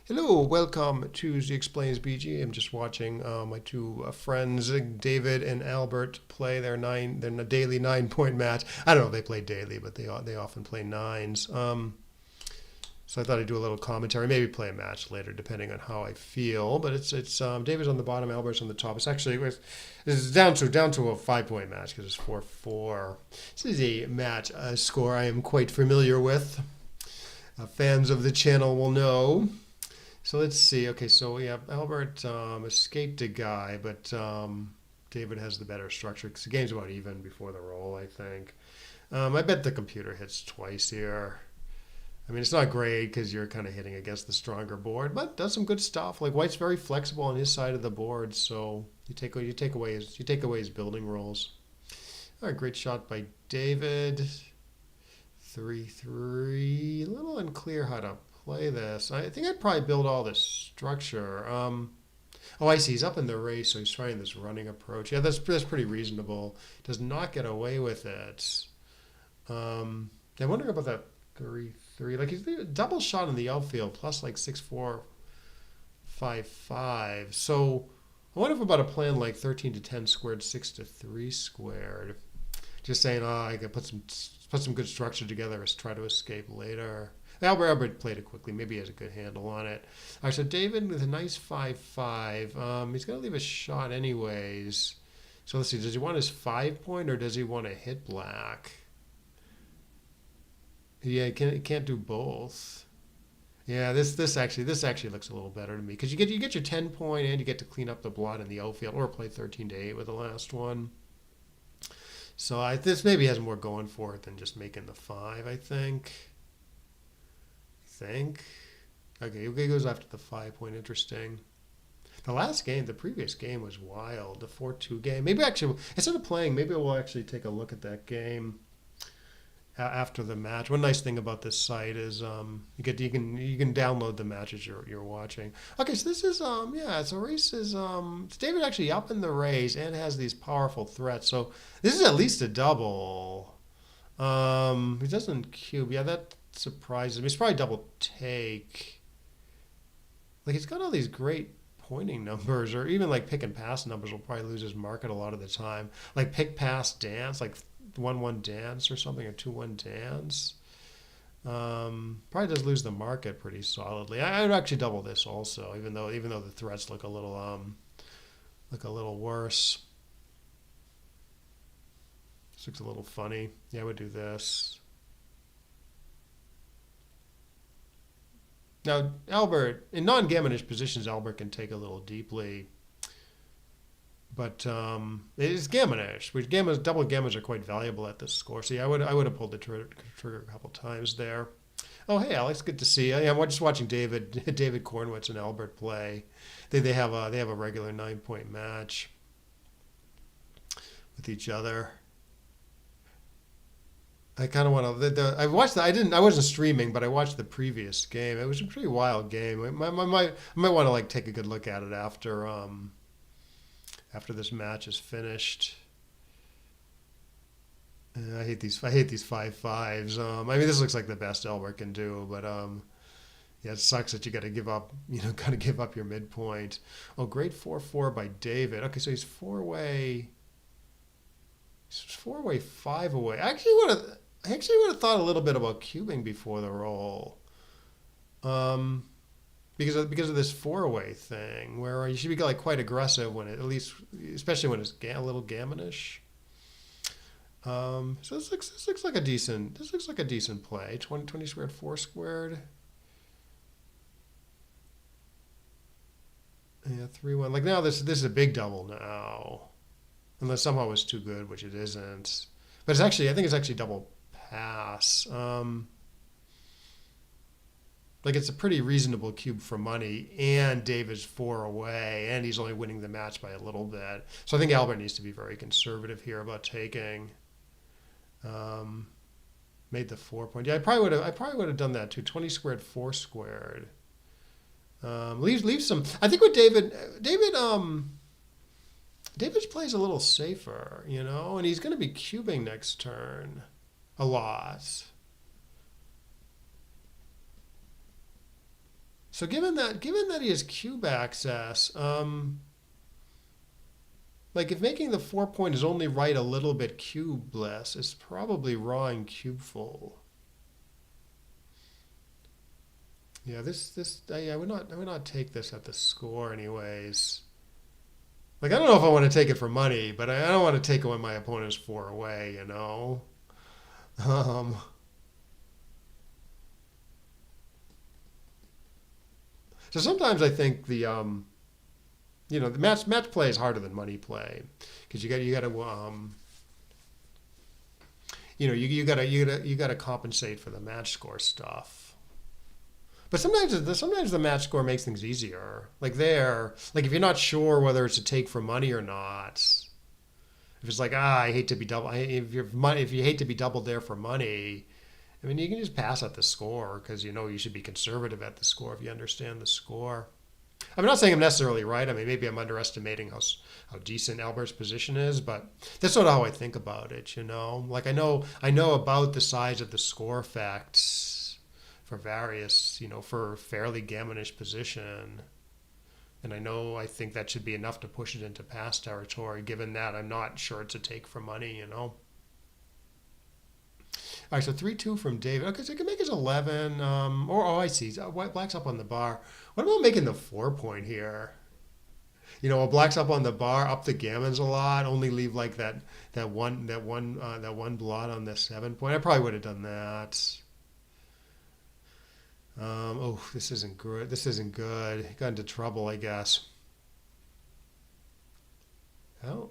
Hello, welcome to Z Explains BG. I'm just watching my two friends, David and Albert, play their daily 9 point match. I don't know if they play daily, but they often play nines. So I thought I'd do a little commentary, maybe play a match later, depending on how I feel. But it's David's on the bottom, Albert's on the top. It's down to a 5 point match because it's 4-4. This is a match score I am quite familiar with. Fans of the channel will know. So let's see. Okay, so yeah, Albert escaped a guy, but David has the better structure because the game's about even before the roll, I think. I bet the computer hits twice here. I mean, it's not great because you're kind of hitting against the stronger board, but does some good stuff. Like White's very flexible on his side of the board, so you take away his building rolls. All right, great shot by David. 3-3. A little unclear how to play this. I think I'd probably build all this structure. Oh, I see. He's up in the race, so he's trying this running approach. Yeah, that's pretty reasonable. Does not get away with it. I'm wondering about that 3-3. Like he's a double shot in the outfield, plus like 6-4, 5-5. So I wonder if about a plan like 13-10 squared, 6-3 squared. Just saying, I can put some good structure together as try to escape later. Albert played it quickly. Maybe he has a good handle on it. All right, so David with a nice 5-5. He's going to leave a shot anyways. So let's see. Does he want his 5 point or does he want to hit black? Yeah, he can't do both. Yeah, this actually looks a little better to me because you get your 10 point and you get to clean up the blot in the outfield or play 13-8 with the last one. So this maybe has more going for it than just making the 5. I think. Okay, he goes after the 5 point. Interesting. The previous game was wild. The 4-2 game. Maybe actually, instead of playing, maybe we'll actually take a look at that game after the match. One nice thing about this site is you can download the matches you're watching. Okay, so this is so race is it's David actually up in the race and has these powerful threats. So this is at least a double. He doesn't cube. Yeah, that surprises me. It's probably double take. Like he's got all these great pointing numbers, or even like pick and pass numbers will probably lose his market a lot of the time. Like pick pass dance, like 1-1 dance or something, or 2-1 dance. Probably does lose the market pretty solidly. I would actually double this also, even though the threats look a little worse. This looks a little funny. Yeah, I would do this. Now, Albert, in non-gammonish positions, Albert can take a little deeply, but it is gammonish. Which double gammons are quite valuable at this score. So yeah, I would have pulled the trigger a couple times there. Oh, hey, Alex, good to see you. Yeah, I'm just watching David Kornwitz and Albert play. They have a regular 9 point match with each other. I kind of want to. I watched. I wasn't streaming, but I watched the previous game. It was a pretty wild game. I might want to like take a good look at it after this match is finished. I hate these 5-5s. I mean, this looks like the best Elbert can do, but yeah, it sucks that you got to give up. Got to give up your midpoint. Oh, great 4-4 by David. Okay, so he's 4-way. He's 4-way, 5-away. I actually would have thought a little bit about cubing before the roll. Because of this 4-way thing, where you should be like quite aggressive when especially when it's a little gammonish. So this looks like a decent play. 20 squared, 4 squared. Yeah, 3-1. Like now this is a big double now, unless somehow it's too good, which it isn't. But I think it's actually double pass. Like it's a pretty reasonable cube for money, and David's 4 away, and he's only winning the match by a little bit. So I think Albert needs to be very conservative here about taking. Made the 4 point. Yeah, I probably would have done that too. 20 squared, 4 squared. Leave some. I think with David's plays a little safer, and he's going to be cubing next turn a lot. So given that he has cube access, like if making the 4 point is only right a little bit cubeless, it's probably raw and cubeful. Yeah, I would not take this at the score anyways. Like I don't know if I want to take it for money, but I don't want to take it when my opponent is 4 away, you know. Um, so sometimes I think the match play is harder than money play because you got to you got to compensate for the match score stuff. But sometimes the match score makes things easier. Like if you're not sure whether it's a take for money or not, if it's like I hate to be double, if you hate to be doubled there for money, I mean you can just pass at the score because you know you should be conservative at the score if you understand the score. I'm not saying I'm necessarily right. I mean maybe I'm underestimating how decent Albert's position is, but that's sort of how I think about it. You know, like I know about the size of the score effects for various, for fairly gammonish position. And I think that should be enough to push it into pass territory, given that I'm not sure it's a take for money. All right, so 3-2 from David. Okay, so he can make his 11. I see. Black's up on the bar. What about making the 4 point here? While Black's up on the bar, up the gammons a lot, only leave like that one blot on the 7 point. I probably would have done that. This isn't good. This isn't good. Got into trouble, I guess. Oh,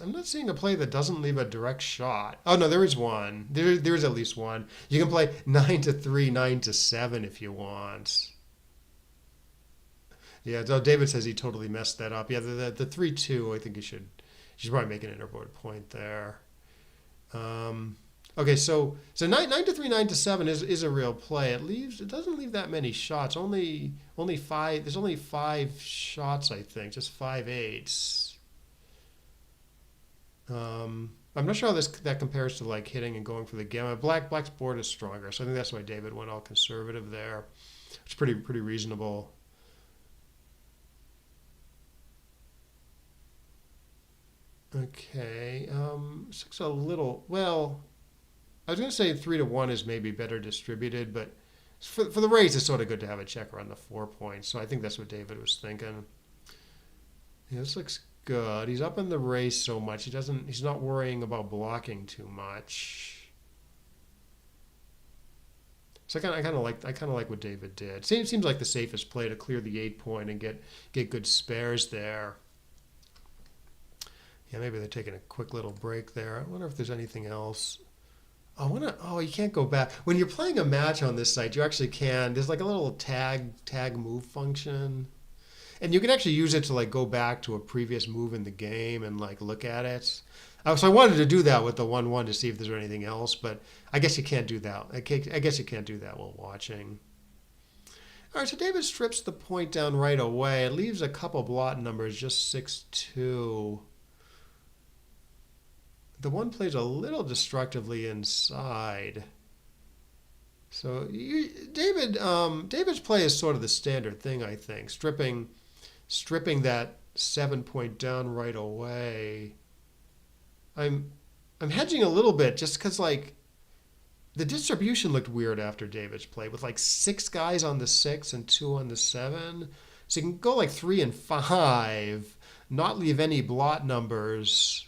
I'm not seeing a play that doesn't leave a direct shot. Oh no, there is one. There is at least one. You can play 9-3, 9-7 if you want. Yeah, so David says he totally messed that up. Yeah, the 3-2. I think you should probably make an interboard point there. Okay, so 9-3, 9-7 is a real play. It doesn't leave that many shots. Only five. There's only 5 shots, I think. Just 5 eights. I'm not sure how that compares to like hitting and going for the gamma. Black's board is stronger, so I think that's why David went all conservative there. It's pretty reasonable. Okay, 6 a little well. I was going to say 3-1 is maybe better distributed, but for the race, it's sort of good to have a checker on the 4 points. So I think that's what David was thinking. Yeah, this looks good. He's up in the race so much. He's not worrying about blocking too much. So I kind of like what David did. Seems like the safest play to clear the 8 point and get good spares there. Yeah, maybe they're taking a quick little break there. I wonder if there's anything else. You can't go back. When you're playing a match on this site, you actually can. There's like a little tag move function. And you can actually use it to like go back to a previous move in the game and like look at it. So I wanted to do that with the 1-1 to see if there's anything else, but I guess you can't do that. I guess you can't do that while watching. All right, so David strips the point down right away. It leaves a couple blot numbers, just 6-2. The one plays a little destructively inside. So David's play is sort of the standard thing, I think. Stripping that 7 point down right away. I'm hedging a little bit just because like the distribution looked weird after David's play with like 6 guys on the 6 and 2 on the 7. So you can go like 3 and 5, not leave any blot numbers.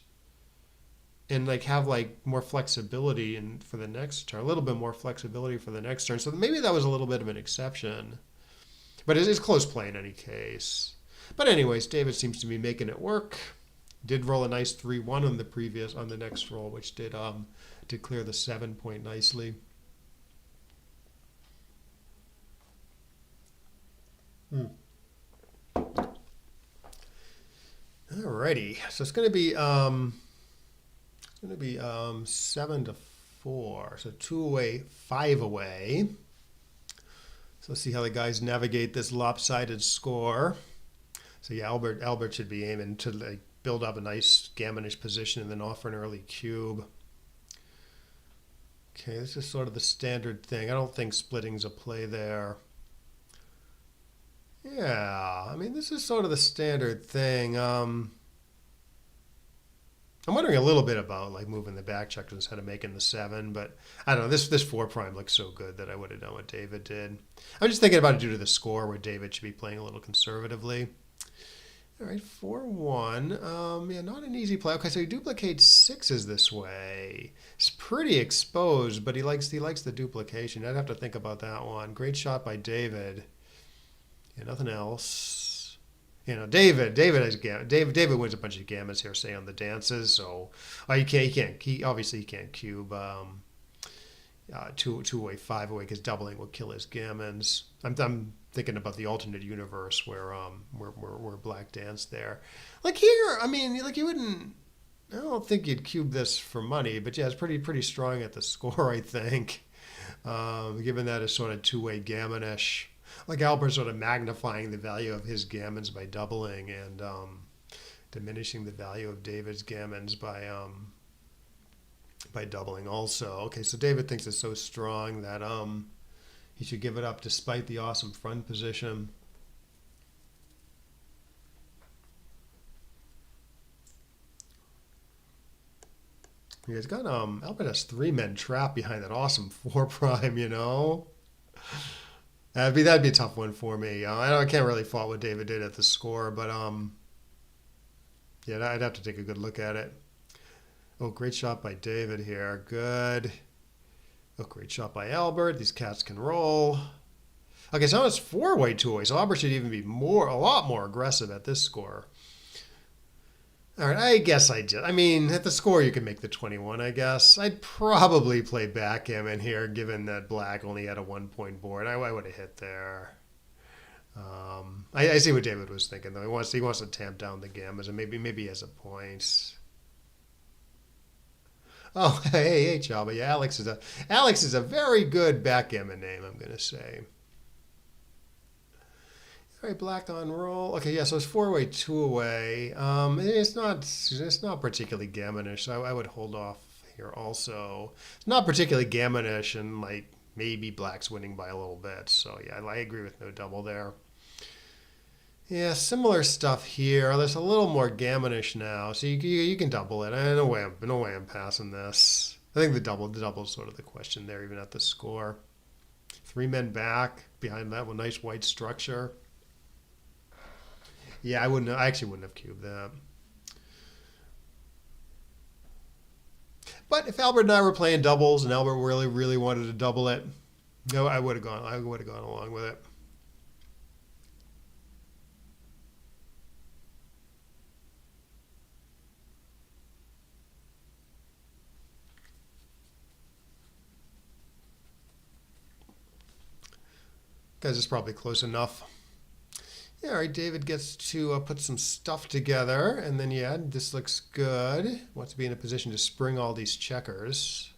And like have like more flexibility for the next turn, a little bit more flexibility for the next turn. So maybe that was a little bit of an exception, but it is close play in any case. But anyways, David seems to be making it work. Did roll a nice 3-1 on the next roll, which did clear the 7 point nicely. Alrighty, so it's going to be. It's going to be 7-4, so 2 away, 5 away. So let's see how the guys navigate this lopsided score. So yeah, Albert should be aiming to like build up a nice gammonish position and then offer an early cube. Okay, this is sort of the standard thing. I don't think splitting's a play there. Yeah, I mean, this is sort of the standard thing. I'm wondering a little bit about like moving the back checkers instead of making the seven, but I don't know. This four prime looks so good that I would have done what David did. I'm just thinking about it due to the score where David should be playing a little conservatively. All right, 4-1. Yeah, not an easy play. Okay, so he duplicates sixes this way. It's pretty exposed, but he likes the duplication. I'd have to think about that one. Great shot by David. Yeah, nothing else. David has David wins a bunch of gammons here, say on the dances. So he obviously can't cube two-way, five-way because doubling will kill his gammons. I'm thinking about the alternate universe where black danced there. Like here, I mean, like you wouldn't. I don't think you'd cube this for money, but yeah, it's pretty strong at the score, I think. Given that it's sort of two-way gammonish. Like Albert's sort of magnifying the value of his gammons by doubling and diminishing the value of David's gammons by doubling also. Okay, so David thinks it's so strong that he should give it up despite the awesome front position. He's got Albert has three men trapped behind that awesome four prime, That'd be a tough one for me. I can't really fault what David did at the score, but yeah, I'd have to take a good look at it. Oh, great shot by David here. Good. Oh, great shot by Albert. These cats can roll. Okay, so now it's four-way two-way. So Albert should even be a lot more aggressive at this score. All right, I guess at the score you can make the 21, I guess. I'd probably play backgammon here, given that black only had a 1-point board. I would have hit there. I see what David was thinking, though. He wants to tamp down the gammons, and maybe he has a point. Oh, hey, Chaba. Yeah, Alex is a very good backgammon name, I'm going to say. All right, black on roll. Okay, yeah, so it's four-way, two-away. It's not particularly gammonish, so I would hold off here also. It's not particularly gammonish, and like maybe black's winning by a little bit. So yeah, I agree with no double there. Yeah, similar stuff here. There's a little more gammonish now, so you can double it. No way I'm passing this. I think the double is sort of the question there, even at the score. Three men back behind that with nice white structure. Yeah, I actually wouldn't have cubed that. But if Albert and I were playing doubles and Albert really, really wanted to double it, no, I would have gone along with it. Guys, it's probably close enough. Yeah, all right, David gets to put some stuff together, and then, yeah, this looks good. Wants to be in a position to spring all these checkers.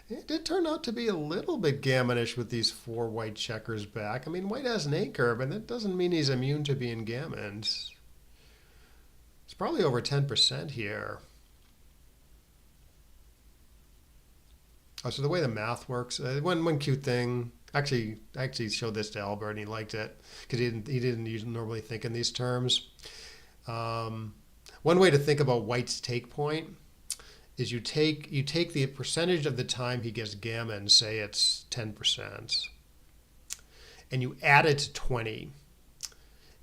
It did turn out to be a little bit gammonish with these four white checkers back. I mean, white has an anchor, but that doesn't mean he's immune to being gammoned. It's probably over 10% here. Oh, so the way the math works, one cute thing. I actually showed this to Albert and he liked it because he didn't normally think in these terms. One way to think about white's take point is you take the percentage of the time he gets gammon, say it's 10%, and you add it to 20,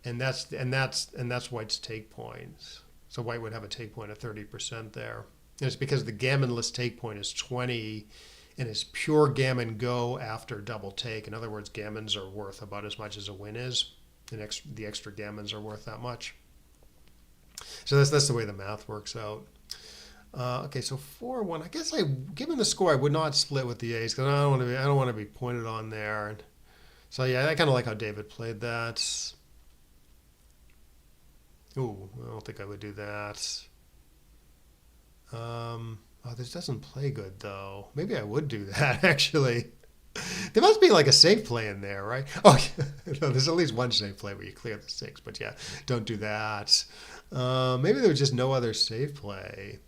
and that's white's take point. So white would have a take point of 30% there. And it's because the gammonless take point is 20. And it's pure gammon go after double take. In other words, gammons are worth about as much as a win is. And the extra gammons are worth that much. So that's the way the math works out. Okay, so 4-1. I guess given the score, I would not split with the ace because I don't want to be pointed on there. So yeah, I kind of like how David played that. Ooh, I don't think I would do that. Oh, this doesn't play good, though. Maybe I would do that, actually. There must be like a safe play in there, right? Oh, no, there's at least one safe play where you clear the six, but yeah, don't do that. Maybe there was just no other safe play.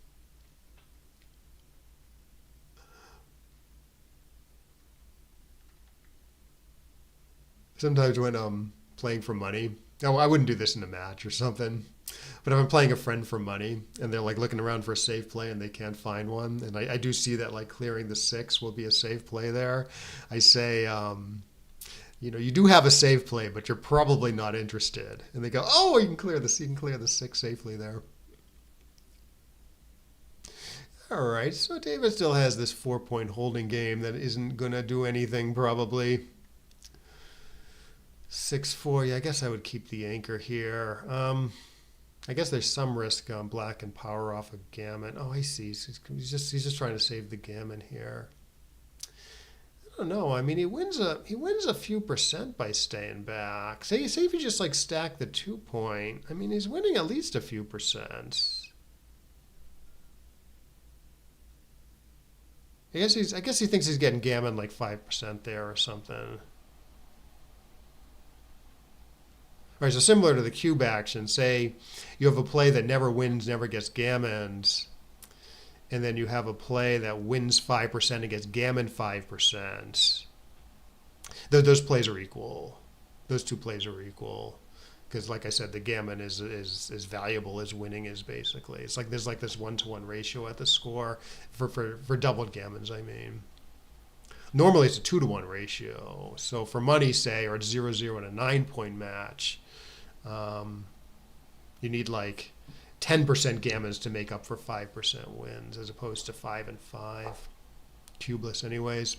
Sometimes when I'm playing for money, no, I wouldn't do this in a match or something. But if I'm playing a friend for money and they're like looking around for a safe play and they can't find one, and I do see that like clearing the 6 will be a safe play there, I say, you do have a safe play, but you're probably not interested. And they go, oh, you can clear the 6 safely there. All right, so David still has this 4-point holding game that isn't going to do anything probably. 6-4, yeah, I guess I would keep the anchor here. I guess there's some risk on black and power off a gammon. Oh, I see. He's just trying to save the gammon here. I don't know. I mean, he wins a few percent by staying back. Say if you just like stack the 2-point. I mean, he's winning at least a few percent. I guess he thinks he's getting gammon like 5% there or something. All right, so similar to the cube action, say you have a play that never wins, never gets gammoned, and then you have a play that wins 5% and gets gammon 5%. Those plays are equal. Those two plays are equal. Because like I said, the gammon is as valuable as winning is basically. It's like there's like this 1-to-1 ratio at the score for doubled gammons, I mean. Normally it's a 2-to-1 ratio. So for money, say, or it's 0-0 in a 9-point match, you need like 10% gammons to make up for 5% wins, as opposed to 5 and 5. Cubeless anyways.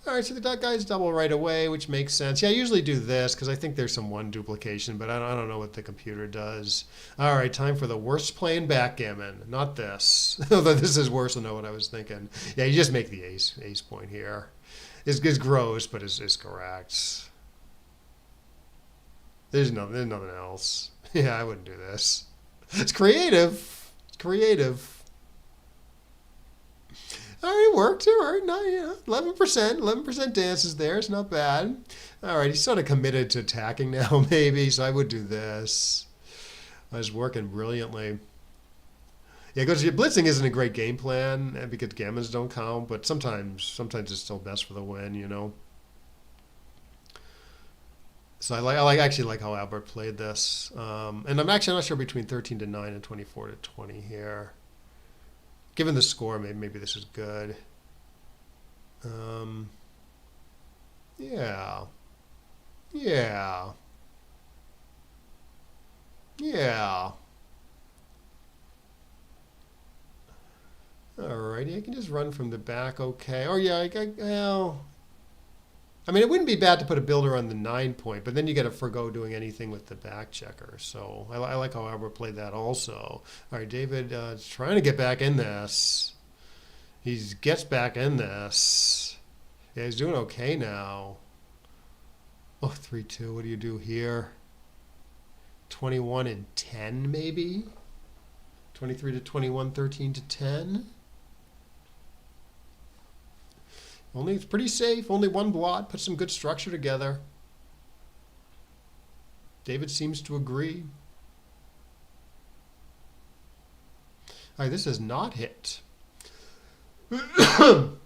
All right, so the guy's double right away, which makes sense. Yeah, I usually do this because I think there's some 1 duplication, but I don't know what the computer does. All right, time for the worst play in backgammon. Not this. Although this is worse than what I was thinking. Yeah, you just make the ace point here. It's gross, but it's correct. There's nothing else. Yeah, I wouldn't do this. It's creative. It's creative. All right, it worked. All right, no, yeah, 11% dance is there. It's not bad. All right, he's sort of committed to attacking now, maybe. So I would do this. I was working brilliantly. Yeah, because blitzing isn't a great game plan because gammons don't count, but sometimes it's still best for the win, you know. So I actually like how Albert played this, and I'm actually not sure between 13-9 and 24-20 here. Given the score, maybe this is good. Yeah. Alrighty, I can just run from the back, okay. Oh yeah, well, I mean, it wouldn't be bad to put a builder on the 9-point, but then you got to forgo doing anything with the back checker. So I like how Albert played that also. All right, David is trying to get back in this. He gets back in this. Yeah, he's doing okay now. Oh, 3-2. What do you do here? 21-10, maybe? 23-21, 13-10? Only it's pretty safe. Only 1 blot. Put some good structure together. David seems to agree. All right, this is not hit. So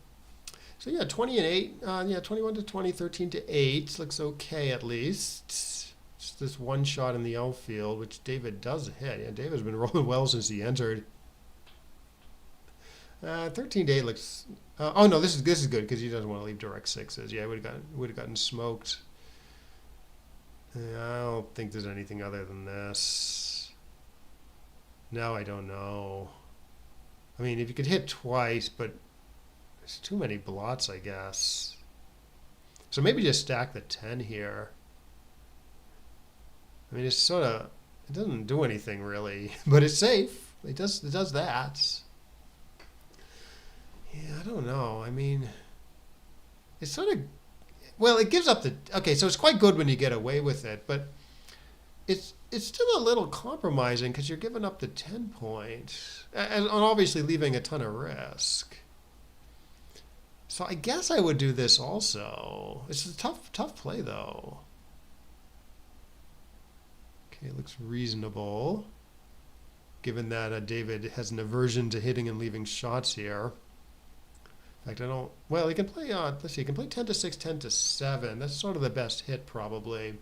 yeah, 20-8. Yeah, 21-20, 13-8 looks okay at least. Just this 1 shot in the outfield, which David does hit. Yeah, David's been rolling well since he entered. 13-8 looks. Oh no, this is good because he doesn't want to leave direct 6s. Yeah, would have gotten smoked. Yeah, I don't think there's anything other than this. Now I don't know. I mean, if you could hit twice, but there's too many blots, I guess. So maybe just stack the 10 here. I mean, it's it doesn't do anything really, but it's safe. It does that. Yeah, I don't know. I mean, it's well, it gives up the, okay, so it's quite good when you get away with it, but it's still a little compromising because you're giving up the 10-point and obviously leaving a ton of risk. So I guess I would do this also. It's a tough play though. Okay, it looks reasonable given that David has an aversion to hitting and leaving shots here. In fact, I don't. Well, he can play. Let's see. He can play 10 to 6, 10 to 7. That's sort of the best hit, probably.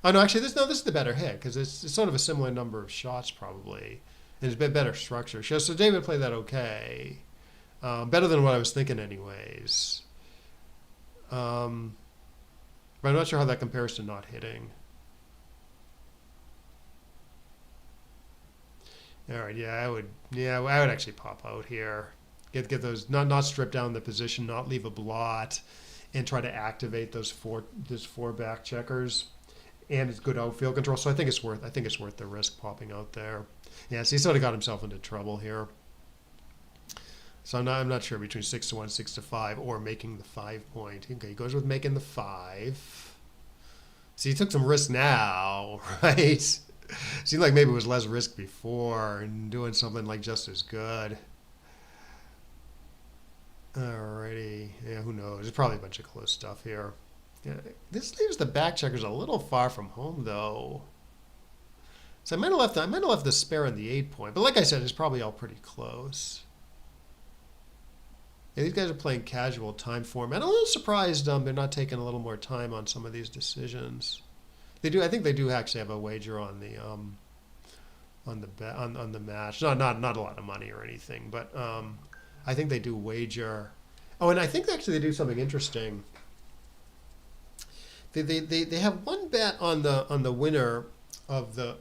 Oh no, actually, this is the better hit because it's sort of a similar number of shots, probably, and it's a bit better structure. So David played that okay, better than what I was thinking, anyways. But I'm not sure how that compares to not hitting. All right, yeah, I would actually pop out here. Get those, not strip down the position, not leave a blot, and try to activate those four back checkers. And it's good outfield control, so I think it's worth the risk popping out there. Yeah, so he sort of got himself into trouble here. So I'm not sure between 6-1, 6-5, or making the 5 point. Okay, he goes with making the 5. See, he took some risk now, right? Seemed like maybe it was less risk before and doing something like just as good. Alrighty. Yeah, who knows? There's probably a bunch of close stuff here. Yeah, this leaves the back checkers a little far from home, though. So I might have left the spare on the 8 point. But like I said, it's probably all pretty close. Yeah, these guys are playing casual time format. I'm a little surprised they're not taking a little more time on some of these decisions. They do. I think they do actually have a wager on the on the match. Not a lot of money or anything, but I think they do wager. Oh, and I think actually they do something interesting. They have one bet on the winner of the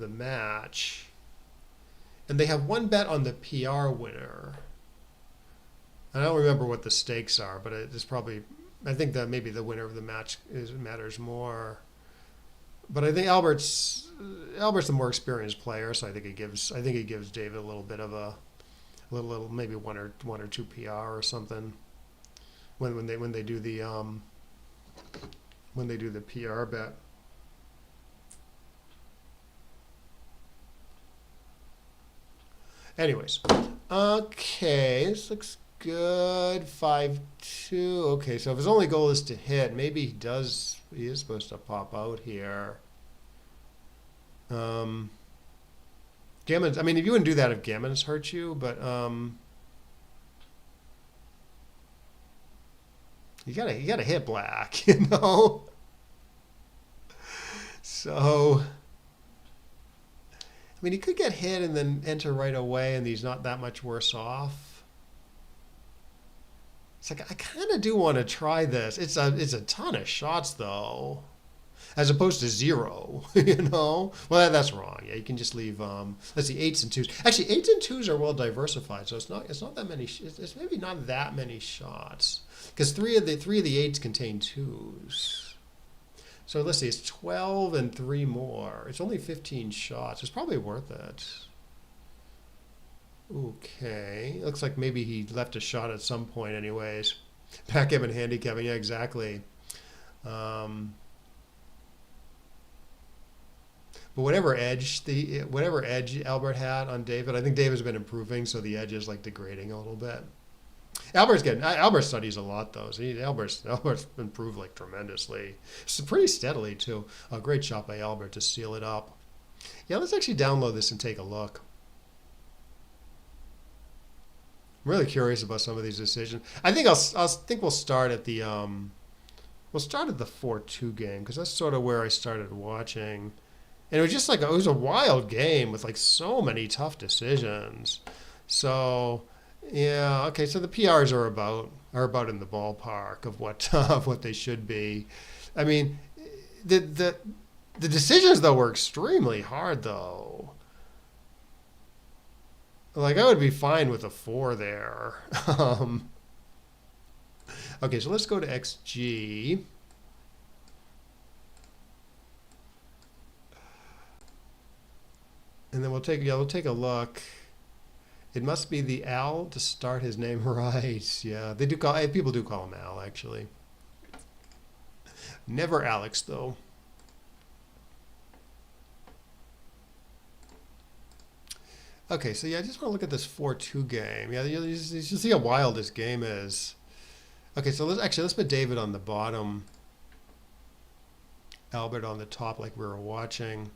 match, and they have one bet on the PR winner. I don't remember what the stakes are, but it's probably, I think that maybe the winner of the match matters more. But I think Albert's the more experienced player, so I think he gives David a little bit of a little maybe one or two PR or something when they do the PR bet. Anyways, okay, this looks good. 5-2. Okay, so if his only goal is to hit, maybe he is supposed to pop out here. Gammons, I mean, if you wouldn't do that if Gammons hurt you, but you gotta hit black, you know. So I mean, he could get hit and then enter right away, and he's not that much worse off. It's like, I kind of do want to try this. It's a ton of shots, though, as opposed to 0, you know? Well, that's wrong. Yeah, you can just leave, let's see, 8s and 2s. Actually, 8s and 2s are well diversified, so it's not that many, it's maybe not that many shots, because three of the 8s contain 2s. So let's see, it's 12 and 3 more. It's only 15 shots. It's probably worth it. Okay. Looks like maybe he left a shot at some point anyways. Backgammon handicapping, yeah, exactly. But whatever edge Albert had on David, I think David's been improving, so the edge is like degrading a little bit. Albert studies a lot though. So Albert's improved like tremendously. It's pretty steadily too. A great shot by Albert to seal it up. Yeah, let's actually download this and take a look. I'm really curious about some of these decisions. I think we'll start at the 4-2 game, because that's sort of where I started watching. And it was just like it was a wild game with like so many tough decisions. So yeah, okay. So the PRs are about in the ballpark of what they should be. I mean, the decisions though were extremely hard though. Like I would be fine with a 4 there. Okay, so let's go to XG. And then we'll take a look. It must be the Al to start his name right. Yeah, people do call him Al actually. Never Alex though. Okay, so yeah, I just want to look at this 4-2 game. Yeah, you see how wild this game is. Okay, so let's put David on the bottom, Albert on the top, like we were watching.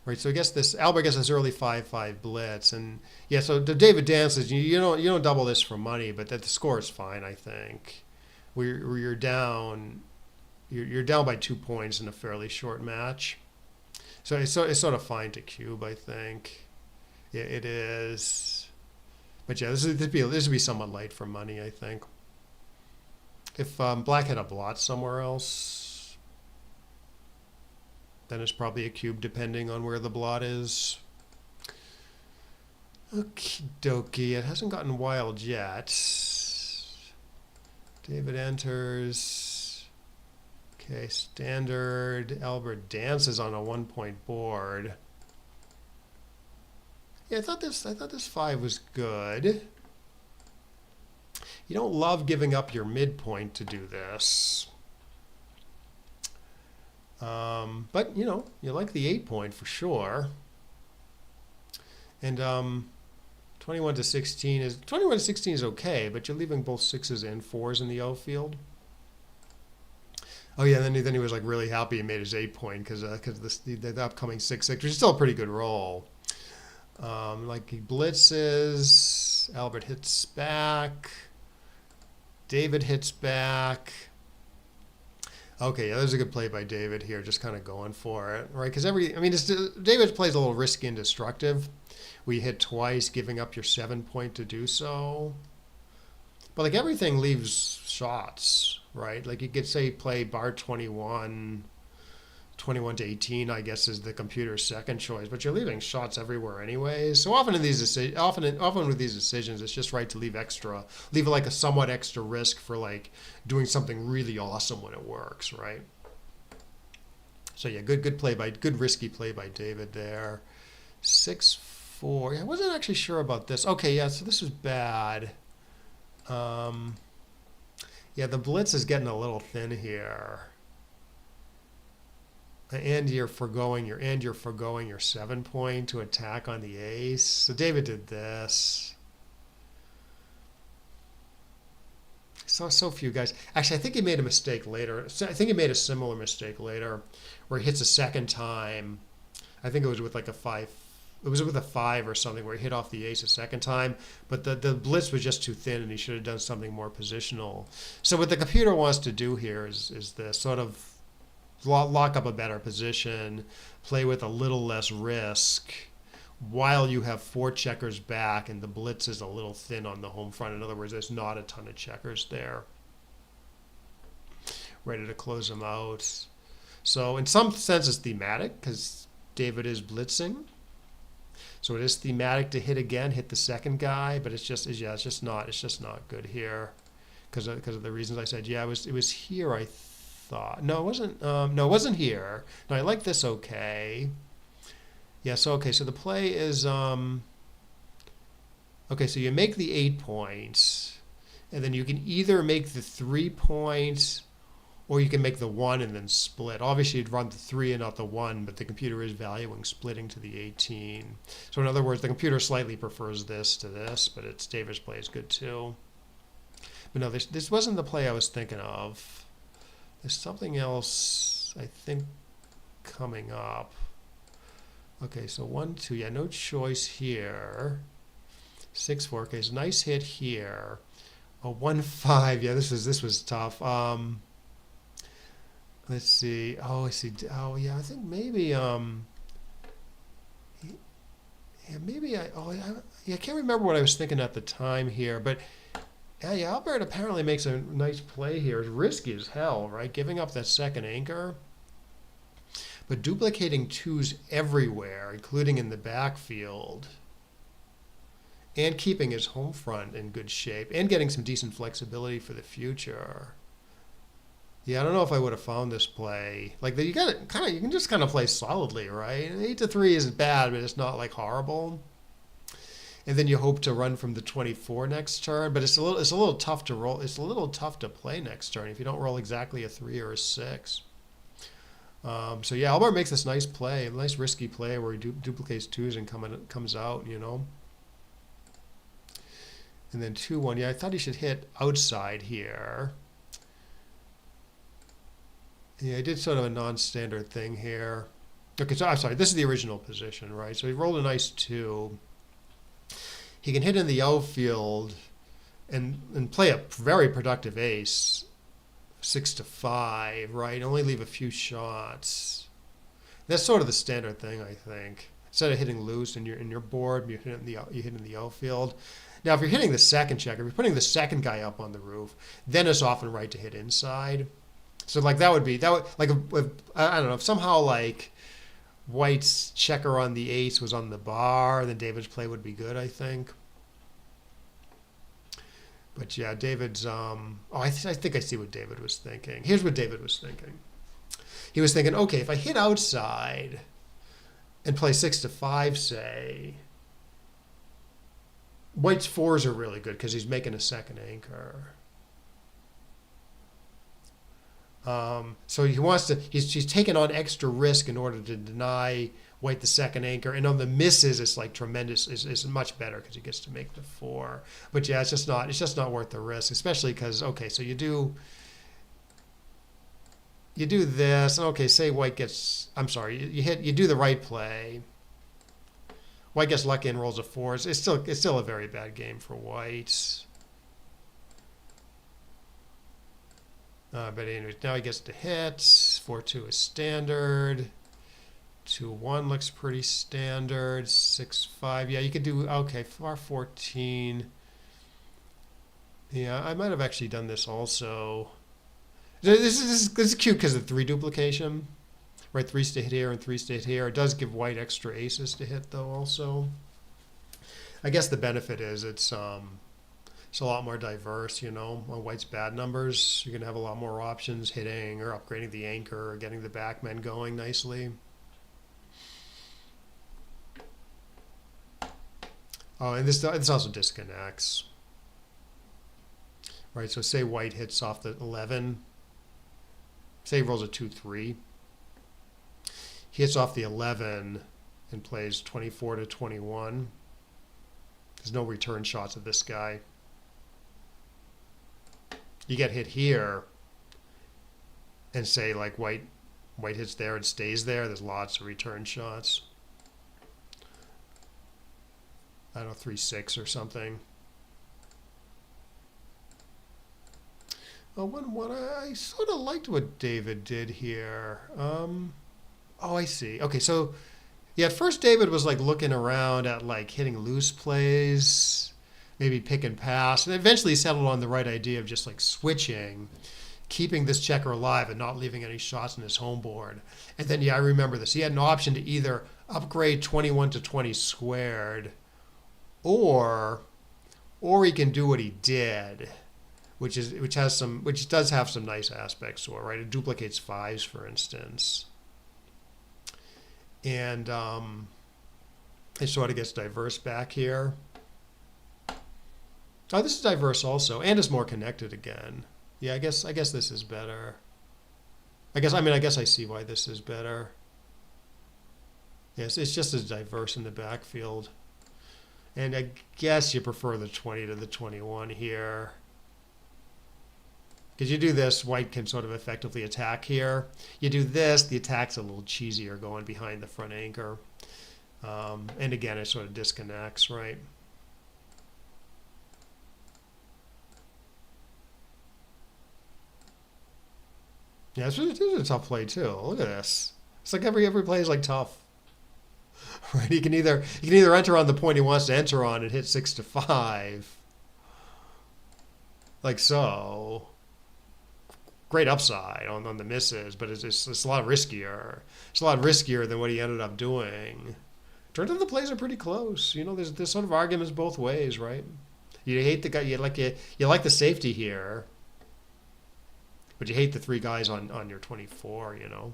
right? So I guess this Albert gets this early 5-5 blitz, and yeah. So the David dances. You don't double this for money, but that the score is fine. I think where you're down, you're down by 2 points in a fairly short match. So it's sort of fine to cube. I think it is. But yeah, this would be somewhat light for money. I think if Black had a blot somewhere else, then it's probably a cube depending on where the blot is. Okie dokie. It hasn't gotten wild yet. David enters. Okay, standard. Albert dances on a 1-point board. Yeah, I thought this 5 was good. You don't love giving up your midpoint to do this. But you like the 8-point for sure. And 21 to 16 is okay, but you're leaving both 6s and 4s in the outfield. Oh yeah, then he was like really happy he made his 8-point because the upcoming 6-6, which is still a pretty good roll. Like he blitzes, Albert hits back, David hits back. Okay, yeah, there's a good play by David here, just kind of going for it, right? Because David plays a little risky and destructive. We hit twice, giving up your 7-point to do so. But like everything leaves shots, right? Like you could say play bar 21 to 18, I guess, is the computer's second choice, but you're leaving shots everywhere anyways. So often with these decisions, it's just right to leave like a somewhat extra risk for like doing something really awesome when it works, right? So yeah, good risky play by David there. 6-4. Yeah, I wasn't actually sure about this. Okay, yeah, so this was bad. Yeah, the blitz is getting a little thin here. And you're foregoing your 7-point to attack on the ace. So David did this. So few guys. Actually, I think he made a mistake later. I think he made a similar mistake later, where he hits a second time. I think it was with like a 5. It was with a 5 or something where he hit off the ace a second time, but the blitz was just too thin, and he should have done something more positional. So what the computer wants to do here is this sort of lock up a better position, play with a little less risk, while you have 4 checkers back and the blitz is a little thin on the home front. In other words, there's not a ton of checkers there. Ready to close them out. So in some sense it's thematic because David is blitzing. So it is thematic to hit the second guy, but it's just not good here because of the reasons I said. Yeah, it was here I thought. No, it wasn't. No, it wasn't here. No, I like this. Okay. Yeah. So the play is okay. So you make the 8 points, and then you can either make the 3 points, or you can make the 1 and then split. Obviously, you'd run the 3 and not the 1, but the computer is valuing splitting to the 18. So in other words, the computer slightly prefers this to this, but it's David's play is good too. But no, this wasn't the play I was thinking of. There's something else I think coming up. Okay, so 1-2, yeah, no choice here. 6-4, okay, so nice hit here. A 1-5, yeah, this was tough. Let's see. Oh, I see. Oh, yeah, I think maybe I can't remember what I was thinking at the time here, but yeah, Albert apparently makes a nice play here. It's risky as hell, right? Giving up that second anchor, but duplicating 2s everywhere, including in the backfield, and keeping his home front in good shape, and getting some decent flexibility for the future. Yeah, I don't know if I would have found this play. Like you can just kind of play solidly, right? 8-3 isn't bad, but it's not like horrible. And then you hope to run from the 24 next turn, but it's a little tough to roll. It's a little tough to play next turn if you don't roll exactly a 3 or a 6. So yeah, Albert makes this nice play, a nice risky play where he duplicates 2s and comes out, And then 2-1. Yeah, I thought he should hit outside here. Yeah, I did sort of a non-standard thing here. Okay, so I'm sorry, this is the original position, right? So he rolled a nice 2. He can hit in the outfield and play a very productive ace, 6 to 5, right? Only leave a few shots. That's sort of the standard thing, I think. Instead of hitting loose in your board, you hit in the outfield. Now, if you're hitting the second checker, if you're putting the second guy up on the roof, then it's often right to hit inside. So like that would like if, I don't know, if somehow like White's checker on the ace was on the bar, then David's play would be good, I think. But yeah, David's I think I see what David was thinking. Here's what David was thinking. He was thinking, okay, if I hit outside and play 6 to 5, say, White's 4s are really good because he's making a second anchor. So he wants to. He's taking on extra risk in order to deny White the second anchor, and on the misses, it's like tremendous. It's much better because he gets to make the 4. But yeah, it's just not worth the risk, especially because okay, so you do this, and okay, say White gets. I'm sorry, you do the right play. White gets lucky and rolls a 4. It's still a very bad game for White. But anyways, now he gets to hit. 4-2 is standard. 2-1 looks pretty standard. 6-5. Yeah, you could do okay. 14. Yeah, I might have actually done this also. This is cute because of 3 duplication. Right, 3s to hit here and 3s to hit here. It does give White extra aces to hit though. Also, I guess the benefit is it's a lot more diverse. You know, on White's bad numbers, you're gonna have a lot more options hitting or upgrading the anchor or getting the backmen going nicely. Oh, and this also disconnects. Right, so say White hits off the 11. Say he rolls a 2-3. He hits off the 11 and plays 24 to 21. There's no return shots of this guy. You get hit here and say like White hits there and stays there. There's lots of return shots. I don't know, 3-6 or something. What I sort of liked what David did here. Oh, I see. Okay, so yeah, at first David was like looking around at like hitting loose plays, maybe pick and pass, and eventually settled on the right idea of just like switching, keeping this checker alive and not leaving any shots in his home board. And then yeah, I remember this. He had an option to either upgrade 21 to 20 squared, or he can do what he did, which does have some nice aspects to it, right? It duplicates 5s, for instance. And it sort of gets diverse back here. Oh, this is diverse also, and it's more connected again. Yeah, I guess this is better. I guess I see why this is better. Yes, it's just as diverse in the backfield. And I guess you prefer the 20 to the 21 here. Because you do this, White can sort of effectively attack here. You do this, the attack's a little cheesier going behind the front anchor. And again, it sort of disconnects, right? Yeah, this is a tough play too. Look at this. It's like every play is like tough. Right? He can either enter on the point he wants to enter on and hit 6 to 5. Like so. Great upside on the misses, but it's a lot riskier. It's a lot riskier than what he ended up doing. Turns out the plays are pretty close. You know, there's sort of arguments both ways, right? You hate the guy, you like the safety here, but you hate the 3 guys on your 24. You know.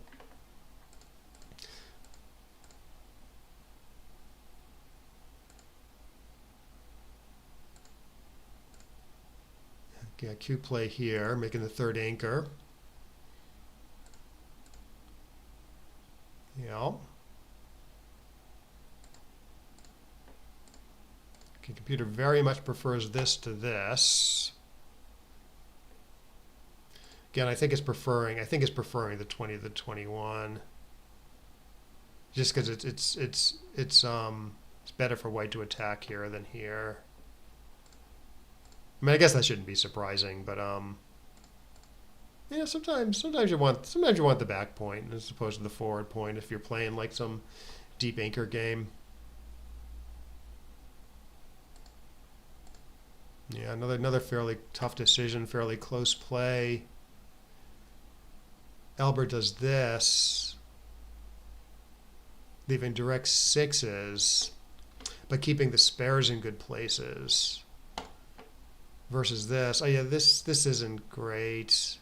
Yeah, cute play here, making the 3rd anchor. Yeah. Okay, computer very much prefers this to this. Again, I think it's preferring the 20 to the 21. just because it's better for white to attack here than here. I mean, I guess that shouldn't be surprising, but yeah, sometimes you want the back point as opposed to the forward point if you're playing like some deep anchor game. Yeah, another fairly tough decision, fairly close play. Albert does this, leaving direct sixes, but keeping the spares in good places. Versus this, oh yeah, this isn't great,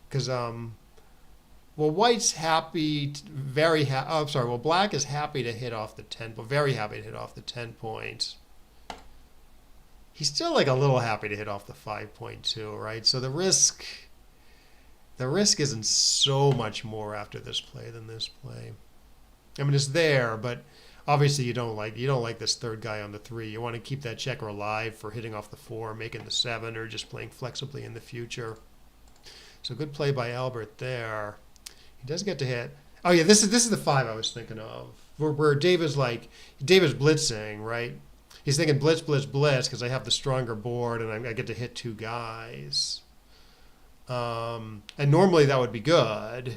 because well, white's happy, very happy. Oh, I'm sorry. Well, black is happy to hit off the 10, but very happy to hit off the 10 point. He's still like a little happy to hit off the 5.2, right? So the risk isn't so much more after this play than this play. I mean, it's there, but obviously you don't like this third guy on the 3. You want to keep that checker alive for hitting off the 4, making the 7, or just playing flexibly in the future. So good play by Albert there. He does get to hit. Oh yeah, this is the 5 I was thinking of, where David's blitzing, right? He's thinking blitz, blitz, blitz because I have the stronger board and I get to hit 2 guys. And normally that would be good,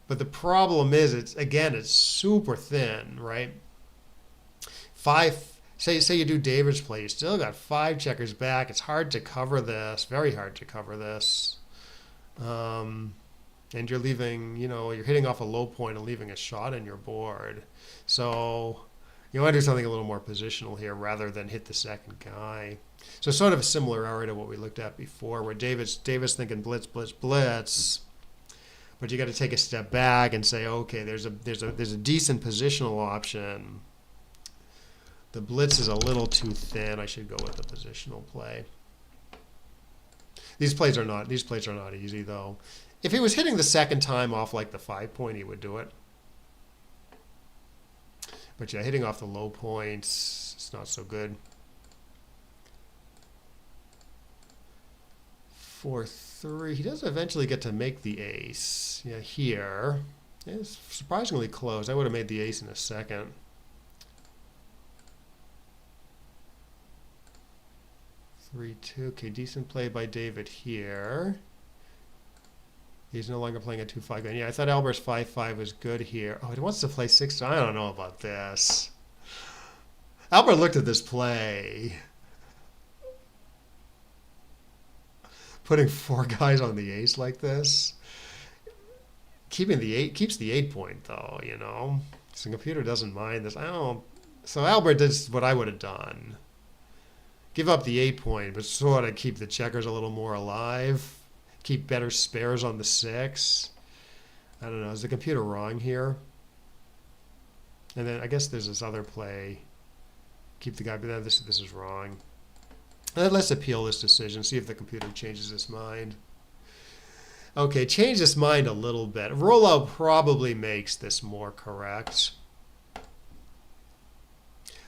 but the problem is it's super thin, right? 5. Say you do David's play, you still got 5 checkers back. It's hard to cover this, very hard to cover this. And you're leaving, you're hitting off a low point and leaving a shot in your board. So you want to do something a little more positional here rather than hit the second guy. So sort of a similar area to what we looked at before, where David's thinking blitz, blitz, blitz, but you got to take a step back and say, okay, there's a decent positional option. The blitz is a little too thin. I should go with the positional play. These plays are not easy though. If he was hitting the second time off like the 5 point, he would do it. But yeah, hitting off the low points, it's not so good. 4-3. He does eventually get to make the ace. Yeah, here. It's surprisingly close. I would have made the ace in a second. 3-2. Okay, decent play by David here. He's no longer playing a 2-5 gun. Yeah, I thought Albert's 5-5 was good here. Oh, he wants to play 6. I don't know about this. Albert looked at this play. Putting 4 guys on the ace like this. Keeping the 8 keeps the 8 point though, So the computer doesn't mind this. So Albert did what I would have done. Give up the 8 point, but sort of keep the checkers a little more alive. Keep better spares on the 6. I don't know. Is the computer wrong here? And then I guess there's this other play. Keep the guy, but then this is wrong. Let's appeal this decision. See if the computer changes its mind. Okay, change its mind a little bit. Rollout probably makes this more correct.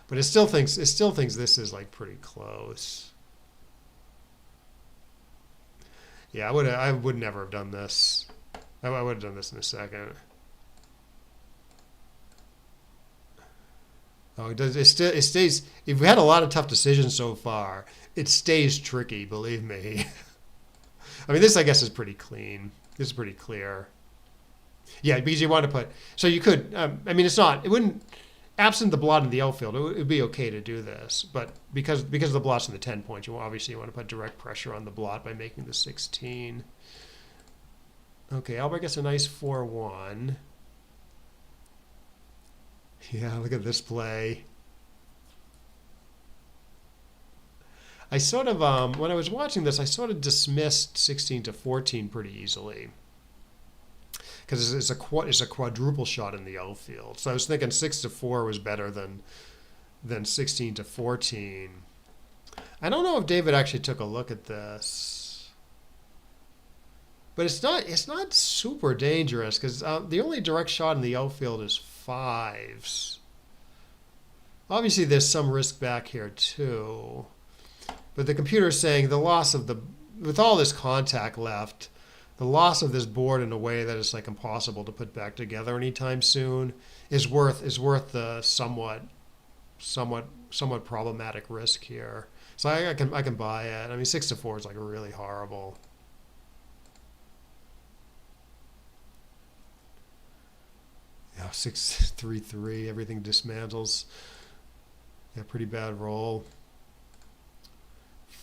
But it still thinks this is like pretty close. Yeah, I would never have done this. I would have done this in a second. Oh, it stays. If we had a lot of tough decisions so far, it stays tricky. Believe me. I mean, this I guess is pretty clean. This is pretty clear. Yeah, because you want to put. So you could. I mean, it's not. It wouldn't. Absent the blot in the outfield, it would be okay to do this. But because of the blot's in the 10 points, you want to put direct pressure on the blot by making the 16. Okay, Albert gets a nice 4-1. Yeah, look at this play. I sort of, when I was watching this, I sort of dismissed 16-14 pretty easily. Because it's a quadruple shot in the outfield. So I was thinking 6-4 was better than 16-14. I don't know if David actually took a look at this. But it's not super dangerous because the only direct shot in the outfield is 5s. Obviously, there's some risk back here too. But the computer's saying the loss of with all this contact left, the loss of this board in a way that is like impossible to put back together anytime soon is worth the somewhat problematic risk here. So I can buy it. I mean, 6-4 is like really horrible. Yeah, 6-3-3. Everything dismantles. Yeah, pretty bad roll.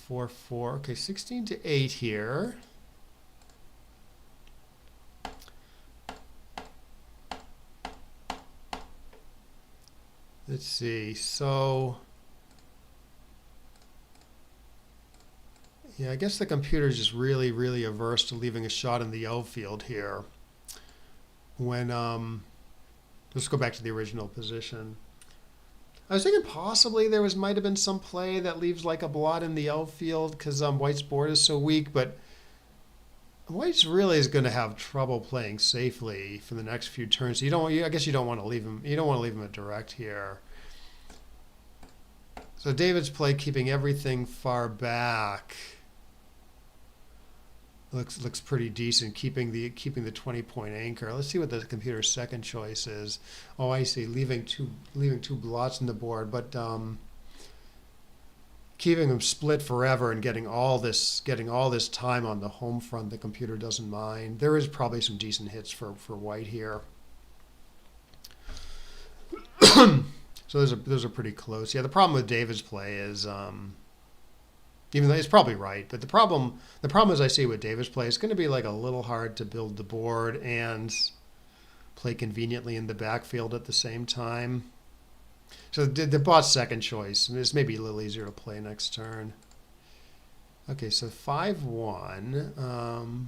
4-4. Okay, 16-8 here. Let's see. So, yeah, I guess the computer is just really, really averse to leaving a shot in the outfield here. When let's go back to the original position. I was thinking possibly might have been some play that leaves like a blot in the outfield because White's board is so weak, but White's really is going to have trouble playing safely for the next few turns. I guess you don't want to leave him. You don't want to leave him a direct here. So David's play, keeping everything far back, looks pretty decent. Keeping the 20-point anchor. Let's see what the computer's second choice is. Oh, I see. Leaving two blots in the board, but keeping them split forever and getting all this time on the home front. The computer doesn't mind. There is probably some decent hits for White here. So those are pretty close. Yeah, the problem with David's play is, even though it's probably right, but the problem as I see with David's play is going to be like a little hard to build the board and play conveniently in the backfield at the same time. So the bot's second choice is maybe a little easier to play next turn. Okay, so 5-1.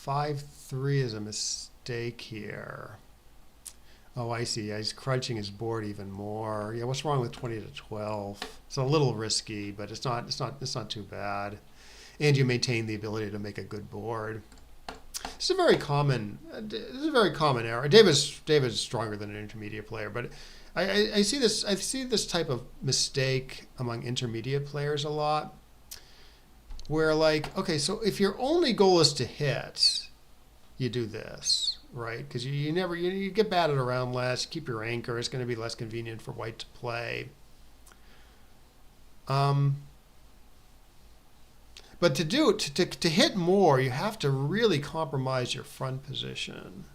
5-3 is a mistake here. Oh, I see. He's crunching his board even more. Yeah, what's wrong with 20-12? It's a little risky, but it's not too bad. And you maintain the ability to make a good board. This is a very common error. David's stronger than an intermediate player, but I see this type of mistake among intermediate players a lot, where like, okay, so if your only goal is to hit, you do this, right? Because you get batted around less, keep your anchor. It's going to be less convenient for White to play. But to hit more, you have to really compromise your front position.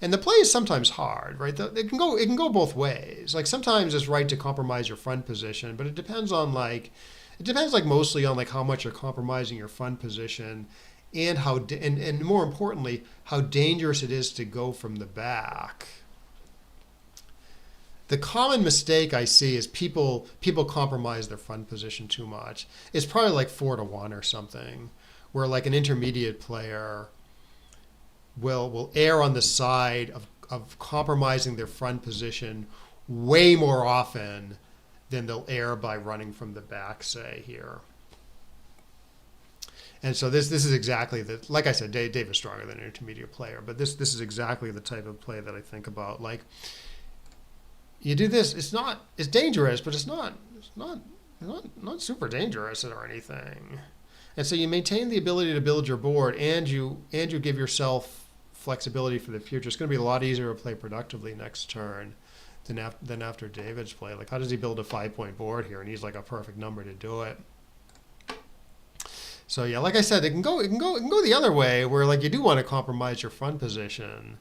And the play is sometimes hard, right? It can go both ways. Like sometimes it's right to compromise your front position, but it depends mostly on like how much you're compromising your front position, and and more importantly, how dangerous it is to go from the back. The common mistake I see is people compromise their front position too much. It's probably like 4-1 or something, where like an intermediate player will err on the side of compromising their front position way more often than they'll err by running from the back, say, here. And so this is exactly like I said, Dave is stronger than an intermediate player, but this is exactly the type of play that I think about. Like, you do this, it's dangerous, but it's not super dangerous or anything. And so you maintain the ability to build your board, and you give yourself flexibility for the future. It's going to be a lot easier to play productively next turn than after David's play. Like, how does he build a 5-point board here? And he's like a perfect number to do it. So yeah, like I said, it can go the other way, where like you do want to compromise your front position,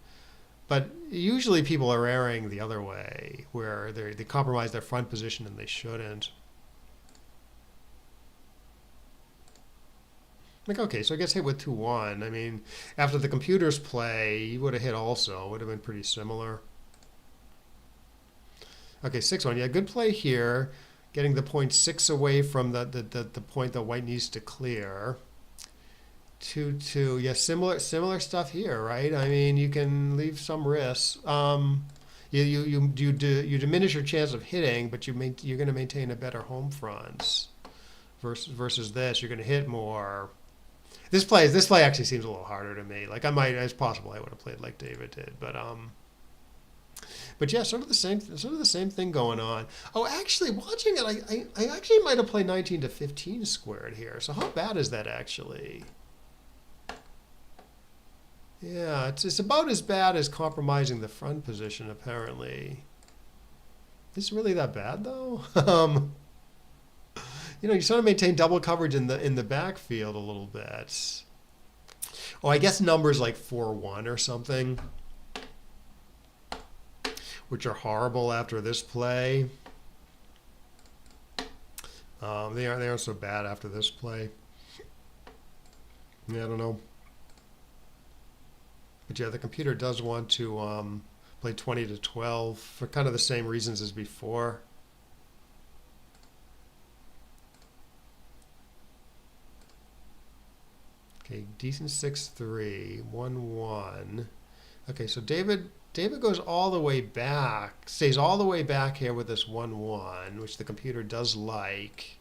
but usually people are erring the other way, where they compromise their front position and they shouldn't. Like, okay, so it gets hit with 2-1. I mean, after the computer's play, you would have hit also. It would have been pretty similar. Okay, 6-1. Yeah, good play here. Getting the point 6 away from the point that White needs to clear. 2-2. Yeah, similar stuff here, right? I mean, you can leave some risks. You diminish your chance of hitting, but you're going to maintain a better home front. Versus this, you're going to hit more. This play actually seems a little harder to me. Like it's possible I would have played like David did, but yeah, sort of the same thing going on. Oh, actually, watching it, I actually might have played 19-15 squared here. So how bad is that actually? Yeah, it's about as bad as compromising the front position, apparently. Is it really that bad, though? You sort of maintain double coverage in the backfield a little bit. Oh, I guess numbers like 4-1 or something, which are horrible after this play. They aren't so bad after this play. Yeah, I don't know. But yeah, the computer does want to play 20 to 12 for kind of the same reasons as before. Okay, decent 6-3, 1-1. Okay, so David goes all the way back, stays all the way back here with this 1-1, which the computer does like.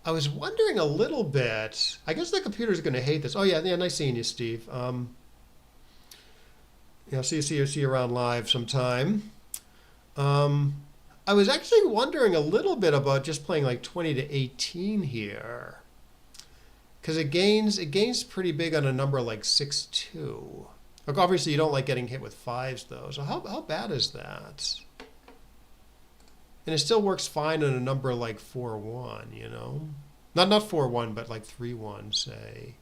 I was wondering a little bit. I guess the computer's going to hate this. Oh yeah, nice seeing you, Steve. See you around live sometime. I was actually wondering a little bit about just playing like 20 to 18 here, because it gains pretty big on a number like 6-2. Like obviously you don't like getting hit with fives though. So how bad is that? And it still works fine on a number like 4-1, Not 4-1, but like 3-1, say.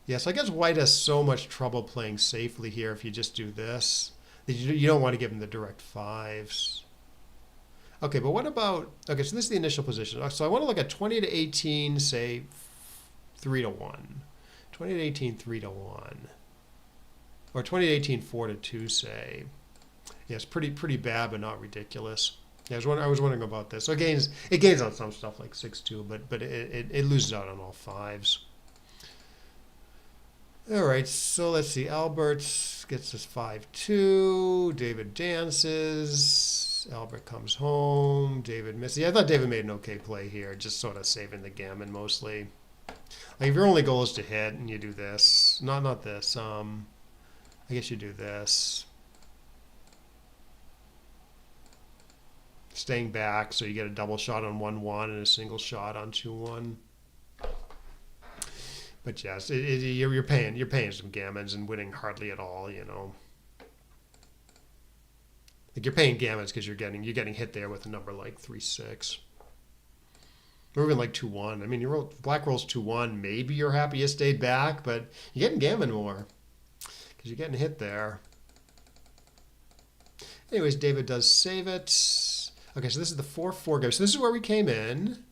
Yes, I guess white has so much trouble playing safely here if you just do this. You don't want to give him the direct fives. Okay, but what about... Okay, so this is the initial position. So I want to look at 20 to 18, say 3-1. 20 to 18, 3-1. Or 20 to 18, 4-2, say. Yes, pretty bad, but not ridiculous. Yeah, I was wondering about this. So it gains on some stuff like 6-2, but it loses out on all fives. All right, so let's see. Albert gets this 5-2. David dances. Albert comes home. David misses. Yeah, I thought David made an okay play here, just sort of saving the gammon mostly. Like if your only goal is to hit and you do this, not this. I guess you do this. Staying back, so you get a double shot on 1-1 and a single shot on 2-1. But yes, you're paying some gammons and winning hardly at all, Like you're paying gammons because you're getting hit there with a number like 3-6. Or even like 2-1. I mean, black rolls 2-1. Maybe you're happy you stayed back, but you're getting gammon more because you're getting hit there. Anyways, David does save it. Okay, so this is the 4-4 game. So this is where we came in.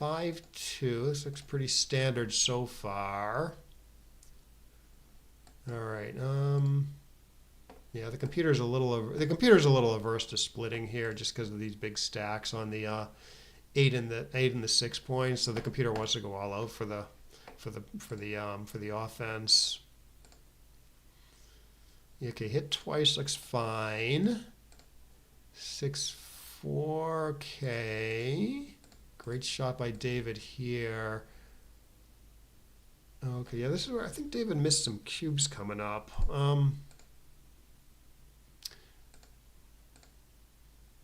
5-2. This looks pretty standard so far. All right. Yeah, the computer's a little averse to splitting here just because of these big stacks on the 8 and the 6 points. So the computer wants to go all out for the offense. Okay, hit twice looks fine. 6-4. Okay. Great shot by David here. Okay, yeah, this is where I think David missed some cubes coming up.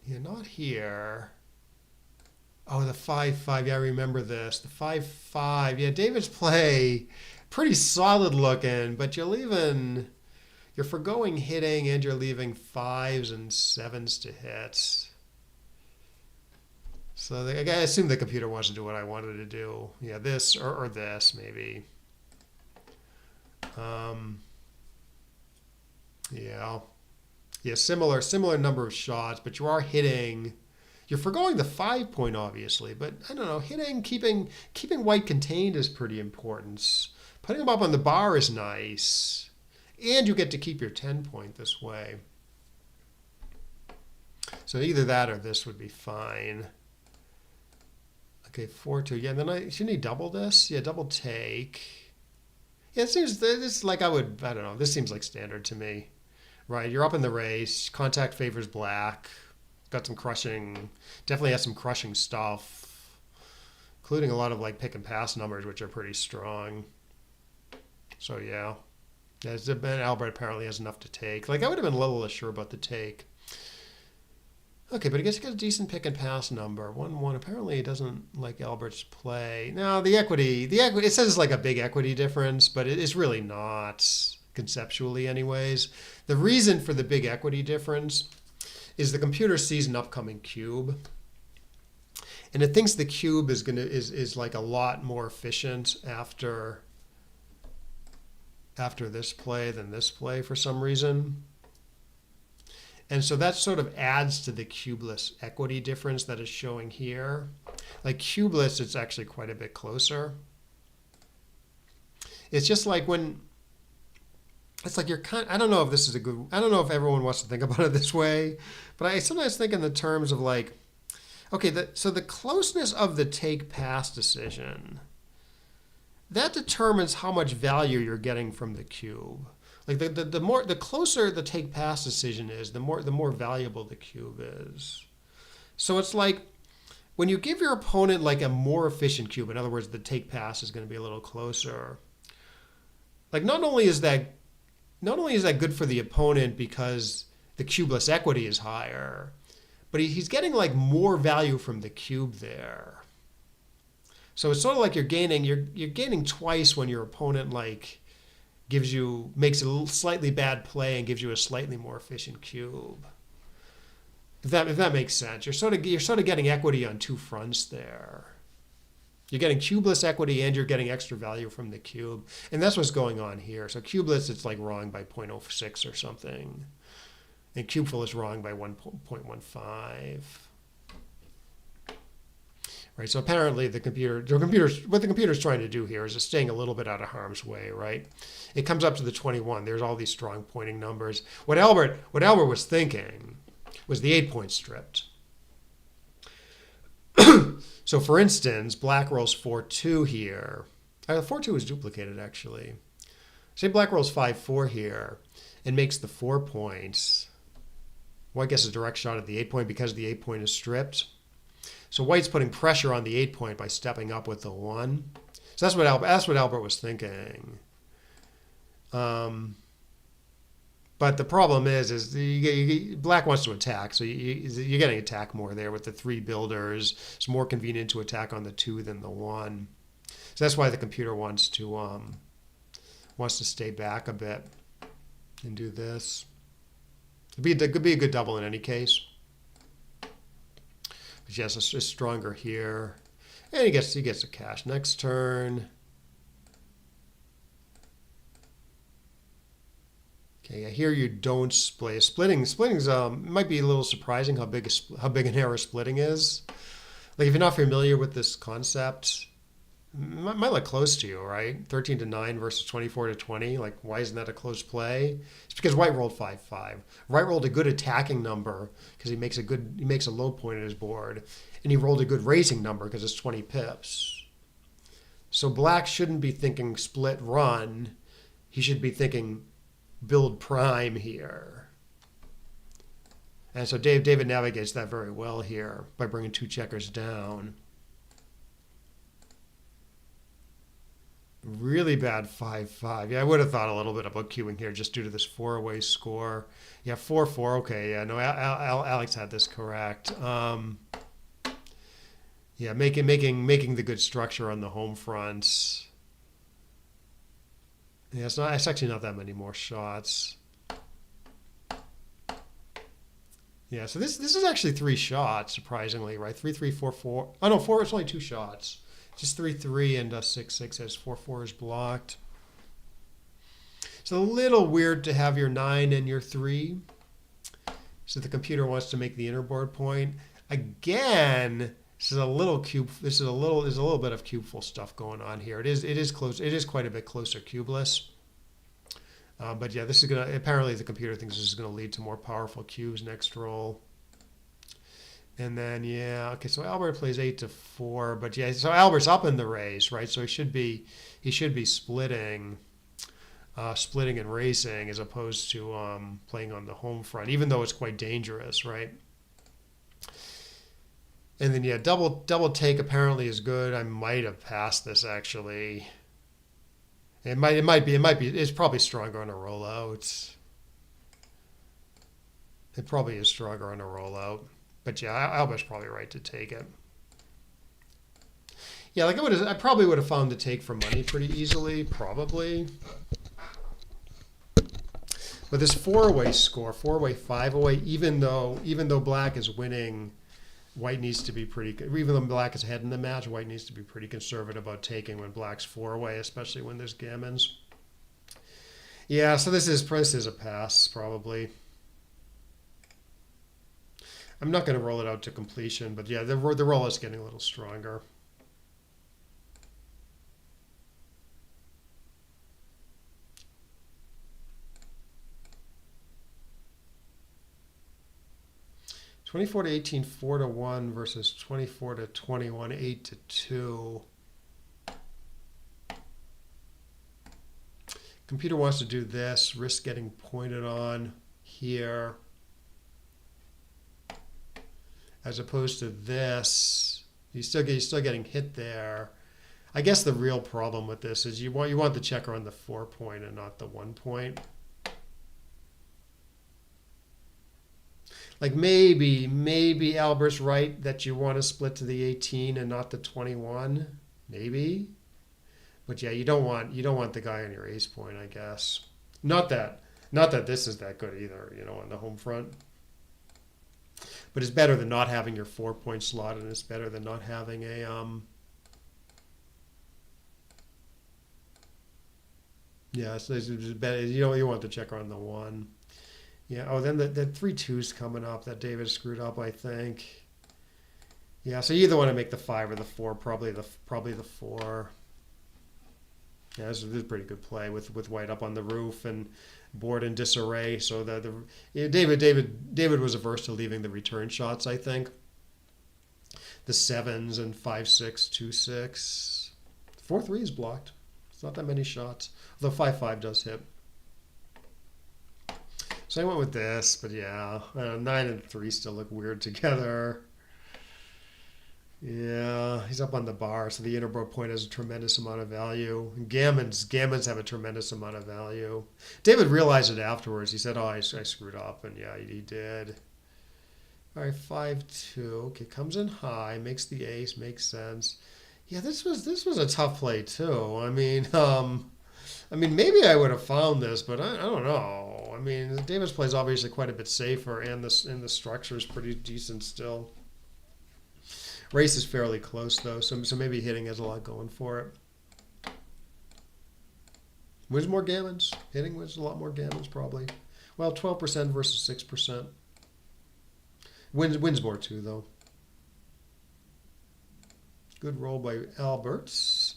Yeah, not here. Oh, the 5-5. Yeah, I remember this. The 5-5. Yeah, David's play pretty solid looking, but you're forgoing hitting and you're leaving 5s and 7s to hit. So I assume the computer wants to do what I wanted to do. Yeah, this or this maybe. Yeah, similar number of shots, but you are hitting. You're forgoing the 5 point obviously, but I don't know. Hitting, keeping white contained is pretty important. Putting them up on the bar is nice, and you get to keep your 10 point this way. So either that or this would be fine. Okay, 4-2. Yeah, and then shouldn't he double this? Yeah, double take. Yeah, it seems this like I don't know. This seems like standard to me, right? You're up in the race. Contact favors black. Got some crushing. Definitely has some crushing stuff, including a lot of like pick and pass numbers, which are pretty strong. So yeah, Ben Albert apparently has enough to take. Like I would have been a little less sure about the take. Okay, but I guess he got a decent pick and pass number. 1-1. Apparently, he doesn't like Albert's play. Now, the equity, it says it's like a big equity difference, but it is really not, conceptually, anyways. The reason for the big equity difference is the computer sees an upcoming cube, and it thinks the cube is like a lot more efficient after this play than this play for some reason. And so that sort of adds to the cubeless equity difference that is showing here. Like cubeless, it's actually quite a bit closer. It's just like when, it's like I don't know if this is I don't know if everyone wants to think about it this way, but I sometimes think in the terms of like, okay, so the closeness of the take-pass decision, that determines how much value you're getting from the cube. Like the closer the take pass decision is, the more valuable the cube is. So it's like when you give your opponent like a more efficient cube, in other words, the take pass is going to be a little closer. Like not only is that good for the opponent because the cubeless equity is higher, but he's getting like more value from the cube there. So it's sort of like you're gaining twice when your opponent like makes a slightly bad play and gives you a slightly more efficient cube. If that makes sense, you're sort of getting equity on two fronts there. You're getting cubeless equity and you're getting extra value from the cube, and that's what's going on here. So cubeless, it's like wrong by 0.06 or something, and cubeful is wrong by 1.15. Right, so apparently what the computer's trying to do here is just staying a little bit out of harm's way, right? It comes up to the 21. There's all these strong pointing numbers. What Albert was thinking was the 8-point stripped. So for instance, black rolls 4-2 here. 4-2 is duplicated actually. Say black rolls 5-4 here and makes the 4 points. White gets a direct shot at the 8-point because the 8-point is stripped. So white's putting pressure on the 8-point by stepping up with the 1. So that's what Albert was thinking. But the problem is black wants to attack, so you're getting attack more there with the 3 builders. It's more convenient to attack on the 2 than the 1. So that's why the computer wants to stay back a bit and do this. It could be a good double in any case. But yes, it's stronger here. And he gets a cash next turn. Okay, here you don't split. Splitting's might be a little surprising how big an error splitting is. Like if you're not familiar with this concept, it might look close to you, right? 13-9 versus 24-20. Like why isn't that a close play? It's because white rolled 5-5. White rolled a good attacking number because he makes a low point at his board, and he rolled a good raising number because it's 20 pips. So black shouldn't be thinking split run. He should be thinking build prime here. And so David navigates that very well here by bringing 2 checkers down. Really bad 5-5. Yeah, I would have thought a little bit about queuing here just due to this 4-away score. Yeah, 4-4. Okay, yeah, no, Alex had this correct. Yeah, making the good structure on the home fronts. Yeah, it's actually not that many more shots. Yeah, so this is actually 3 shots, surprisingly, right? 3-3, 4-4. Oh no, 4. It's only 2 shots. Just 3-3 and 6-6 as 4-4 is blocked. It's a little weird to have your 9 and your 3. So the computer wants to make the inner board point. Again, there's a little bit of cubeful stuff going on here. It is close. It is quite a bit closer cubeless. But yeah, this is apparently the computer thinks this is gonna lead to more powerful cubes next roll. And then, yeah, okay, so Albert plays 8-4, but yeah, so Albert's up in the raise, right? So he should be splitting and raising as opposed to playing on the home front, even though it's quite dangerous, right? And then, yeah, double take apparently is good. I might have passed this actually. It's probably stronger on a rollout. It probably is stronger on a rollout. But yeah, Albert's probably right to take it. Yeah, like I probably would have found the take for money pretty easily, probably. But this four-way score, four-way, five-away, even though black is winning, white needs to be pretty. Even though black is ahead in the match, white needs to be pretty conservative about taking when black's four-away, especially when there's gammons. Yeah, so this is a pass probably. I'm not going to roll it out to completion, but yeah, the roll is getting a little stronger. $24 to 18, 4 to 1 versus 24 to 21, 8 to 2. Computer wants to do this, risk getting pointed on here, as opposed to this. He's still getting hit there. I guess the real problem with this is you want the checker on the 4 point and not the 1 point. Like maybe Albert's right that you want to split to the 18 and not the 21. Maybe. But yeah, you don't want the guy on your ace point, I guess. Not that this is that good either, on the home front. But it's better than not having your 4 point slot, and it's better than not having a yeah, so it's better. You want the checker on the 1. Yeah. Oh, then the 3-2's coming up that David screwed up, I think. Yeah. So you either want to make the 5 or the 4. Probably the 4. Yeah, this is a pretty good play with white up on the roof and board in disarray. So David was averse to leaving the return shots, I think. The 7s and 5-6, 2-6, 4-3 is blocked. It's not that many shots. Although 5-5 does hit. So I went with this, but yeah, 9 and 3 still look weird together. Yeah, he's up on the bar, so the inner board point has a tremendous amount of value. And gammons have a tremendous amount of value. David realized it afterwards. He said, "Oh, I screwed up," and yeah, he did. All right, 5-2. Okay, comes in high, makes the ace, makes sense. Yeah, this was a tough play too. I mean, maybe I would have found this, but I don't know. I mean, David's play is obviously quite a bit safer, and the structure is pretty decent still. Race is fairly close though, so maybe hitting has a lot going for it. Wins more gammons. Hitting wins a lot more gammons probably. Well, 12% versus 6%. Wins more too though. Good roll by Alberts.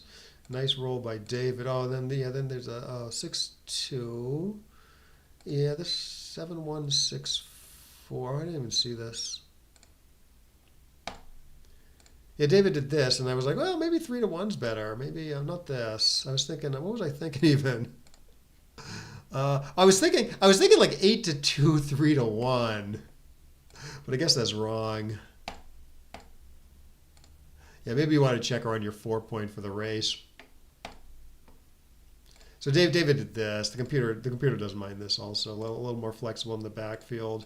Nice roll by David. Oh, then there's a 6-2. Yeah, this 7-1, 6-4. I didn't even see this. Yeah, David did this, and I was like, well, maybe 3 to 1's better. Maybe not this. I was thinking, what was I thinking even? I was thinking like 8 to 2, 3 to 1. But I guess that's wrong. Yeah, maybe you want to check around your 4 point for the race. So David did this. The computer doesn't mind this also. A little more flexible in the backfield.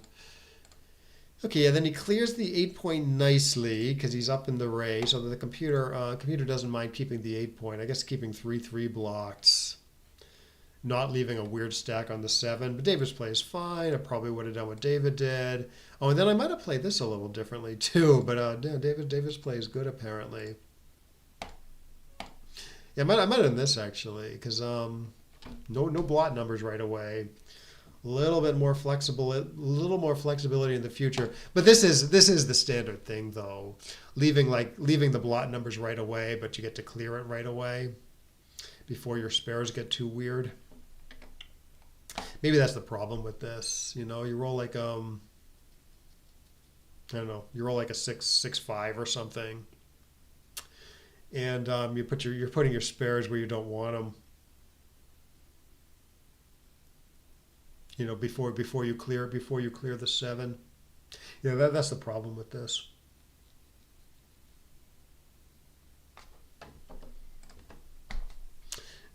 Okay, yeah, then he clears the 8 point nicely because he's up in the race. So the computer doesn't mind keeping the 8 point. I guess keeping 3-3 blocked. Not leaving a weird stack on the 7. But David's play is fine. I probably would have done what David did. Oh, and then I might have played this a little differently too. But David's play is good apparently. Yeah, I might have done this actually because no blot numbers right away. A little more flexibility in the future. But this is the standard thing though. Leaving the blot numbers right away, but you get to clear it right away before your spares get too weird. Maybe that's the problem with this. You roll like I don't know, you roll like a 6-5 or something. And you're putting your spares where you don't want them. Before you clear the 7. Yeah, that's the problem with this.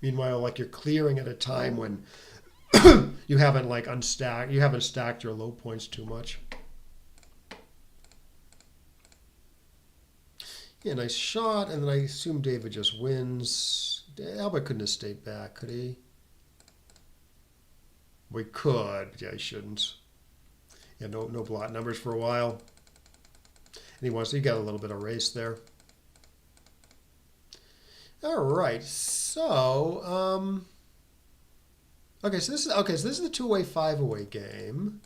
Meanwhile, like you're clearing at a time when you haven't stacked your low points too much. Yeah, nice shot, and then I assume David just wins. Albert couldn't have stayed back, could he? We could. Yeah, he shouldn't. Yeah, no blot numbers for a while. And he got a little bit of race there. All right, so okay, so this is the two-way, five-away game.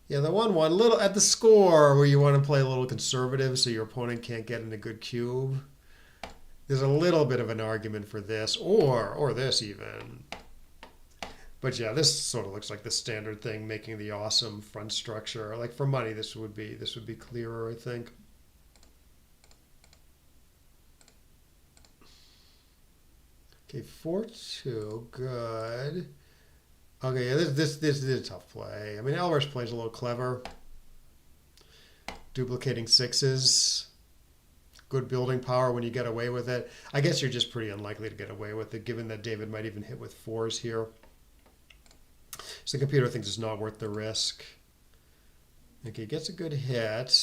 Yeah, the 1-1 little at the score where you want to play a little conservative so your opponent can't get in a good cube. There's a little bit of an argument for this or this even. But yeah, this sort of looks like the standard thing, making the awesome front structure. Like for money, this would be clearer, I think. Okay, 4-2, good. Okay, yeah, this is a tough play. I mean, Albert's plays a little clever. Duplicating sixes. Good building power when you get away with it. I guess you're just pretty unlikely to get away with it, given that David might even hit with fours here. So the computer thinks it's not worth the risk. Okay, gets a good hit.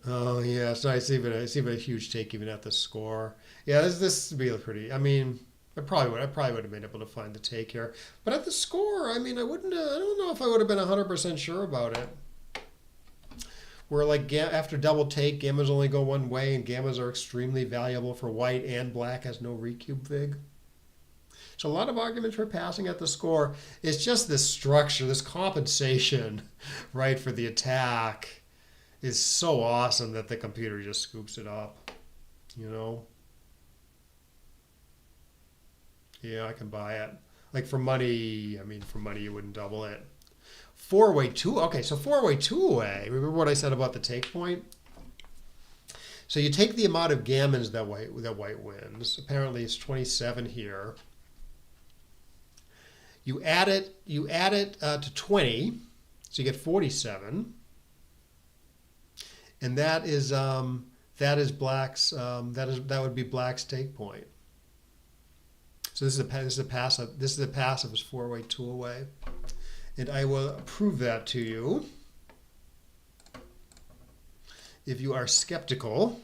Oh yeah, it's nice. It's even a huge take even at the score. Yeah, this would be pretty. I mean, I probably would have been able to find the take here, but at the score, I mean, I wouldn't. I don't know if I would have been 100% sure about it. Where like after double take, gammas only go one way, and gammas are extremely valuable for white, and black has no recube vig. So a lot of arguments for passing at the score. It's just this structure, this compensation, right, for the attack is so awesome that the computer just scoops it up, you know? Yeah, I can buy it. Like for money, I mean, for money you wouldn't double it. Four-way two, okay, so four-way two-way. Remember what I said about the take point? So you take the amount of gammons that white wins. Apparently it's 27 here. You add it to 20, so you get 47. And that is black's that would be black's take point. So this is a passive is four-way, two-away, and I will prove that to you if you are skeptical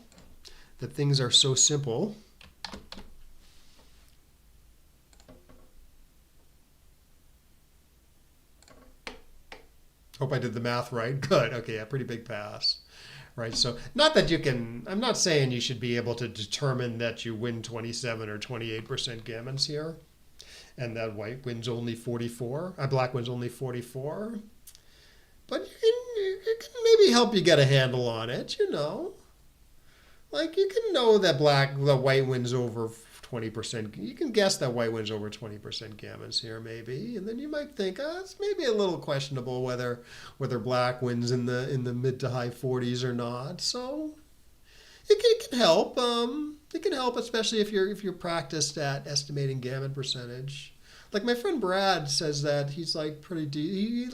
that things are so simple. Hope I did the math right. Good. Okay, a pretty big pass. Right, so not that you can, I'm not saying you should be able to determine that you win 27 or 28% gammons here, and that white wins only 44, black wins only 44, but it can maybe help you get a handle on it, you know. Like you can know that the white wins over 20%. You can guess that white wins over 20% gammons here, maybe, and then you might think, it's maybe a little questionable whether black wins in the mid to high 40s or not. So it can help. It can help, especially if you're practiced at estimating gammon percentage. Like my friend Brad says that he's like pretty he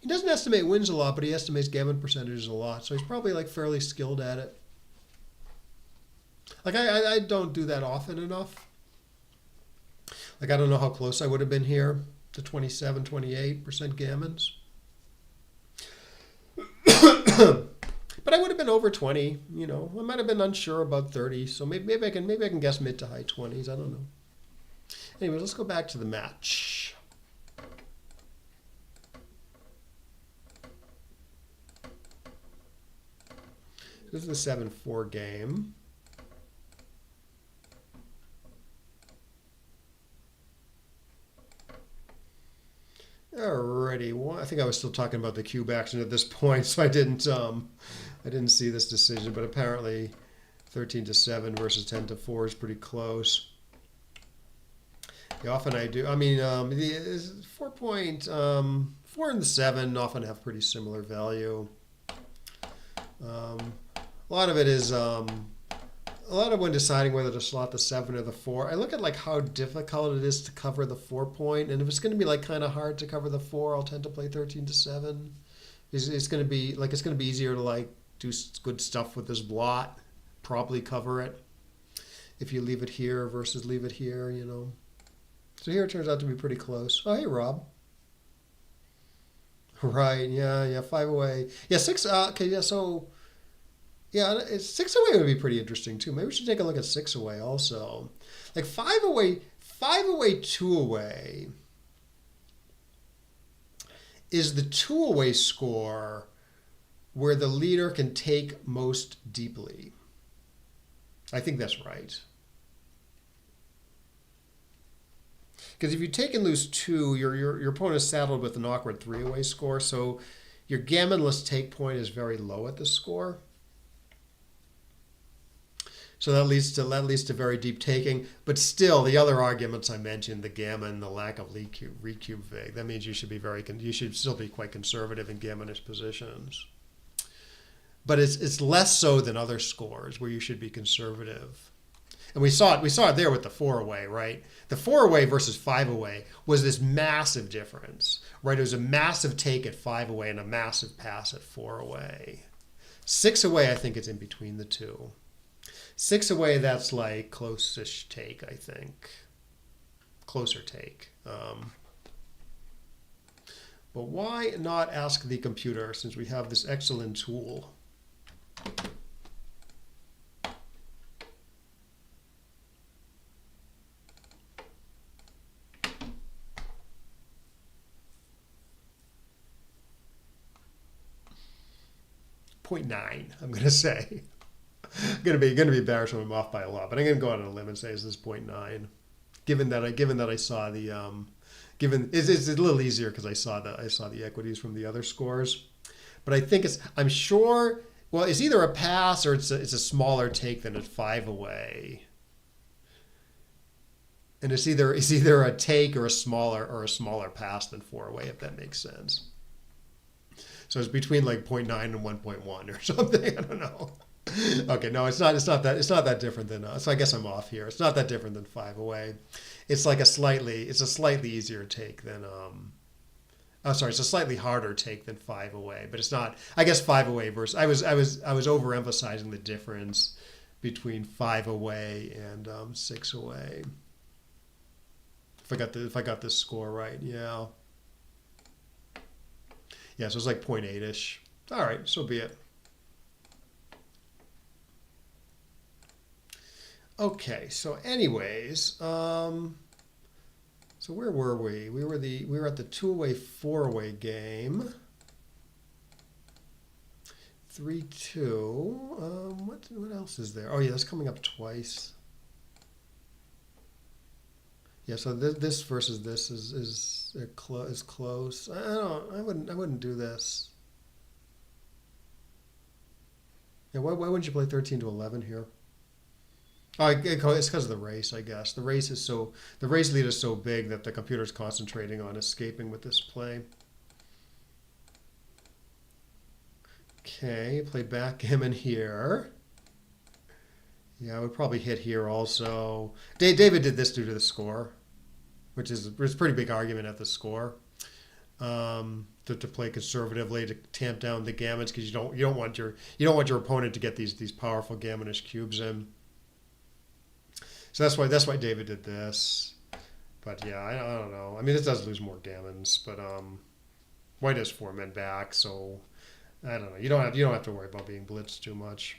doesn't estimate wins a lot, but he estimates gammon percentages a lot. So he's probably like fairly skilled at it. Like I don't do that often enough. Like I don't know how close I would have been here to 27, 28% gammons. But I would have been over 20, you know. I might have been unsure about 30, so maybe I can guess mid to high 20s. I don't know. Anyway, let's go back to the match. This is the 7-4 game. Alrighty, well, I think I was still talking about the cube action at this point, so I didn't see this decision, but apparently 13-7 versus 10-4 is pretty close. Yeah, often I do. I mean, the 4 and the 7 often have pretty similar value. A lot of it is a lot of when deciding whether to slot the 7 or the 4, I look at like how difficult it is to cover the 4 point, and if it's going to be like kind of hard to cover the 4, I'll tend to play 13-7. It's going to be easier to like do good stuff with this blot, probably cover it if you leave it here versus leave it here, you know. So here it turns out to be pretty close. Oh, hey, Rob. Right, yeah, 5 away. Yeah, 6, okay, yeah, so Yeah, six away would be pretty interesting too. Maybe we should take a look at six away also. Like five away, two away is the two away score where the leader can take most deeply. I think that's right. Because if you take and lose two, your opponent is saddled with an awkward three away score, so your gammonless take point is very low at the score. So that leads to very deep taking. But still, the other arguments I mentioned, the gammon, the lack of recube vig, that means you should still be quite conservative in gammonish positions. But it's less so than other scores where you should be conservative. And we saw it there with the four away, right? The four away versus five away was this massive difference, right? It was a massive take at five away and a massive pass at four away. Six away, I think it's in between the two. Six away, that's like close-ish take, I think. Closer take. But why not ask the computer since we have this excellent tool? .9, I'm going to say. I'm going to be embarrassed when I'm off by a lot, but I'm going to go out on a limb and say it's this .9. Given that I saw the it's a little easier because I saw the equities from the other scores, but I think I'm sure. Well, it's either a pass or it's a smaller take than at five away, and it's either a take or a smaller pass than four away, if that makes sense. So it's between like 0.9 and 1.1 or something. I don't know. Okay, no, it's not that different than. So I guess I'm off here. It's not that different than five away. It's like a slightly easier take than. It's a slightly harder take than five away, but it's not. I guess five away versus. I was overemphasizing the difference between five away and six away. If I got this score right, yeah. Yeah, so it's like 0.8-ish. All right, so be it. Okay, so anyways, so where were we? We were at the two-away, four-away game. 3-2. What else is there? Oh yeah, that's coming up twice. Yeah, so this versus this is close. I wouldn't do this. Yeah, why wouldn't you play 13 to 11 here? Oh, it's because of the race, I guess. The race lead is so big that the computer's concentrating on escaping with this play. Okay, play backgammon here. Yeah, I would probably hit here also. David did this due to the score, which is a pretty big argument at the score. To play conservatively, to tamp down the gammons because you don't want your opponent to get these powerful gammonish cubes in. So that's why David did this. But yeah, I don't know. I mean, this does lose more gammons, but white has four men back, so I don't know. You don't have to worry about being blitzed too much.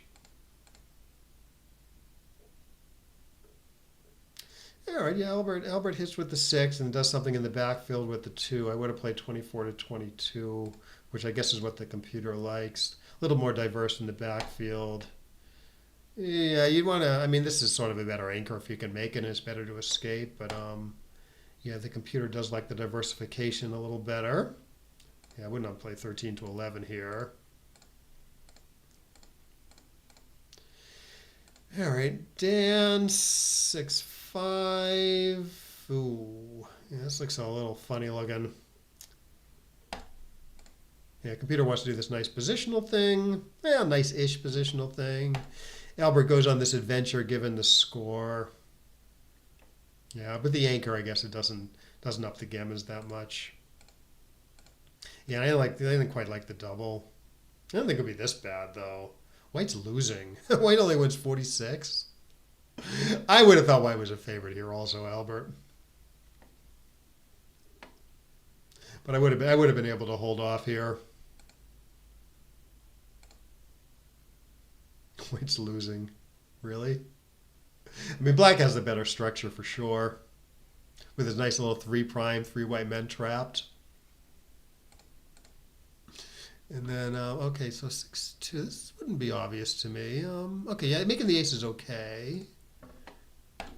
All right, yeah, Albert hits with the 6 and does something in the backfield with the 2. I would have played 24 to 22, which I guess is what the computer likes. A little more diverse in the backfield. Yeah, you'd want to. I mean, this is sort of a better anchor if you can make it, and it's better to escape. But yeah, the computer does like the diversification a little better. Yeah, I wouldn't have played 13 to 11 here. All right, Dan 6-5. Ooh, yeah, this looks a little funny looking. Yeah, computer wants to do this nice positional thing. Yeah, nice-ish positional thing. Albert goes on this adventure given the score. Yeah, but the anchor, I guess it doesn't up the gammons that much. Yeah, I didn't quite like the double. I don't think it'll be this bad though. White's losing. White only wins 46. I would have thought White was a favorite here also, Albert. But I would have been, able to hold off here. White's losing. Really? I mean, black has the better structure for sure. With his nice little 3 prime, 3 white men trapped. And then, okay, so 6-2. This wouldn't be obvious to me. Okay, yeah, making the ace is okay.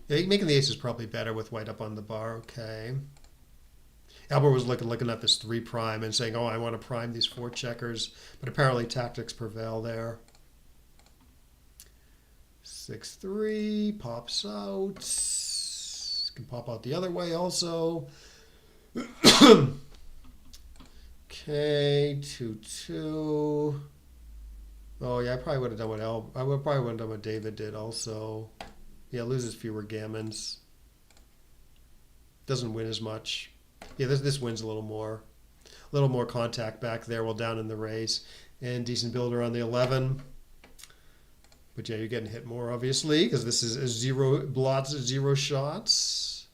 Yeah, making the ace is probably better with white up on the bar. Okay. Albert was looking at this 3 prime and saying, oh, I want to prime these 4 checkers. But apparently tactics prevail there. 6-3 pops out. Can pop out the other way also. Okay, 2-2. Oh yeah, I probably would have done what probably would have done what David did also. Yeah, loses fewer gammons. Doesn't win as much. Yeah, this wins a little more contact back there while down in the race, and decent builder on the 11. But yeah, you're getting hit more obviously because this is a 0 blots, 0 shots.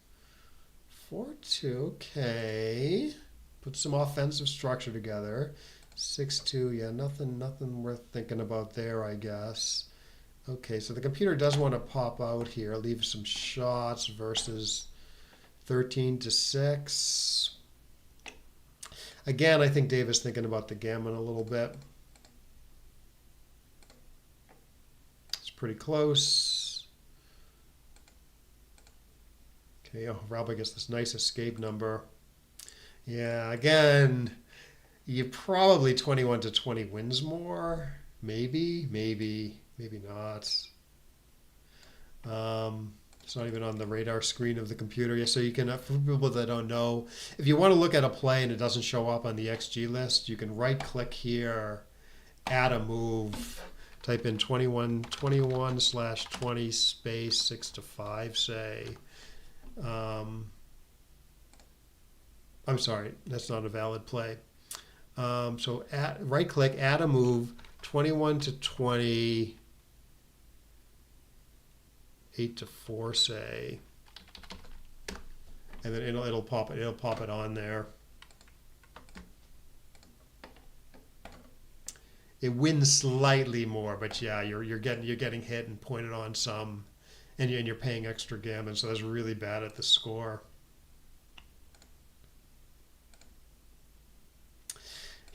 4-2. Okay. Put some offensive structure together. 6-2, yeah, nothing worth thinking about there, I guess. Okay, so the computer does want to pop out here, leave some shots versus 13-6. Again, I think Dave is thinking about the gammon a little bit. It's pretty close. Okay, oh, Ralba gets this nice escape number. Yeah, again, you probably 21-20 wins more. Maybe not. It's not even on the radar screen of the computer. Yeah, so you can, for people that don't know, if you want to look at a play and it doesn't show up on the XG list, you can right-click here, add a move, type in 21/20 space 6-5, say. I'm sorry, that's not a valid play. So right-click, add a move, 21-20, 8-4, say, and then it'll pop it on there. It wins slightly more, but yeah, you're getting hit and pointed on some, and you're paying extra gammon, so that's really bad at the score.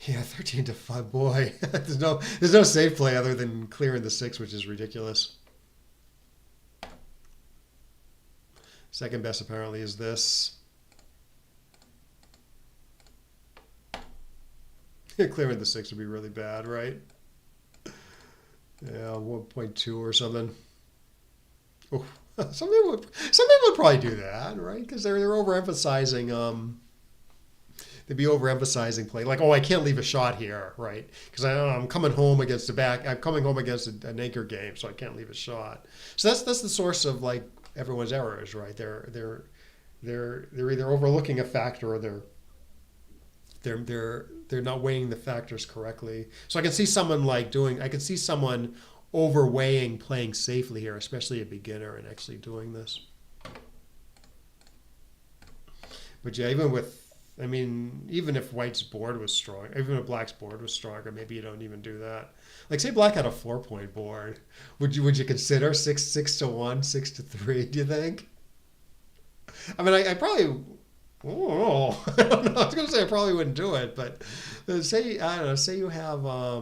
Yeah, 13-5, boy. there's no safe play other than clearing the 6, which is ridiculous. Second best apparently is this. Clearing the 6 would be really bad, right? Yeah, 1.2 or something. Oh, some people would probably do that, right? Because they're overemphasizing. They'd be overemphasizing play, like, oh, I can't leave a shot here, right? Because I'm coming home against I'm coming home against an anchor game, so I can't leave a shot. So that's the source of like everyone's errors, right? They're either overlooking a factor or they're not weighing the factors correctly. So I can see someone overweighing playing safely here, especially a beginner, and actually doing this. But yeah, even if white's board was strong, even if black's board was stronger, maybe you don't even do that. Like, say black had a 4-point board, would you consider 6-1, 6-3? Do you think? I mean, I probably. Oh, I don't know. I was gonna say I probably wouldn't do it, but say I don't know. Say you have. I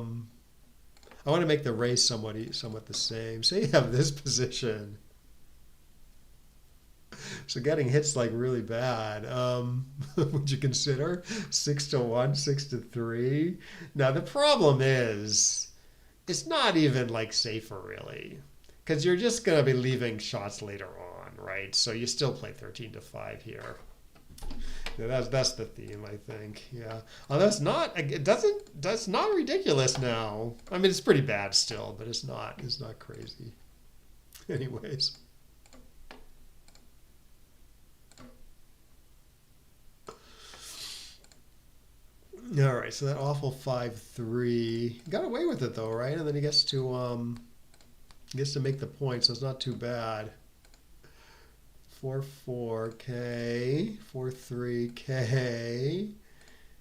want to make the race somewhat the same. Say you have this position. So getting hits like really bad. Would you consider 6-1, 6-3? Now the problem is, it's not even like safer really, because you're just gonna be leaving shots later on, right? So you still play 13-5 here. Yeah, that's the theme, I think. Yeah, that's not ridiculous now. I mean, it's pretty bad still, but it's not crazy. Anyways. All right, so that awful 5-3 got away with it though, right? And then he gets to make the point, so it's not too bad. 4-4, K, 4-3, K.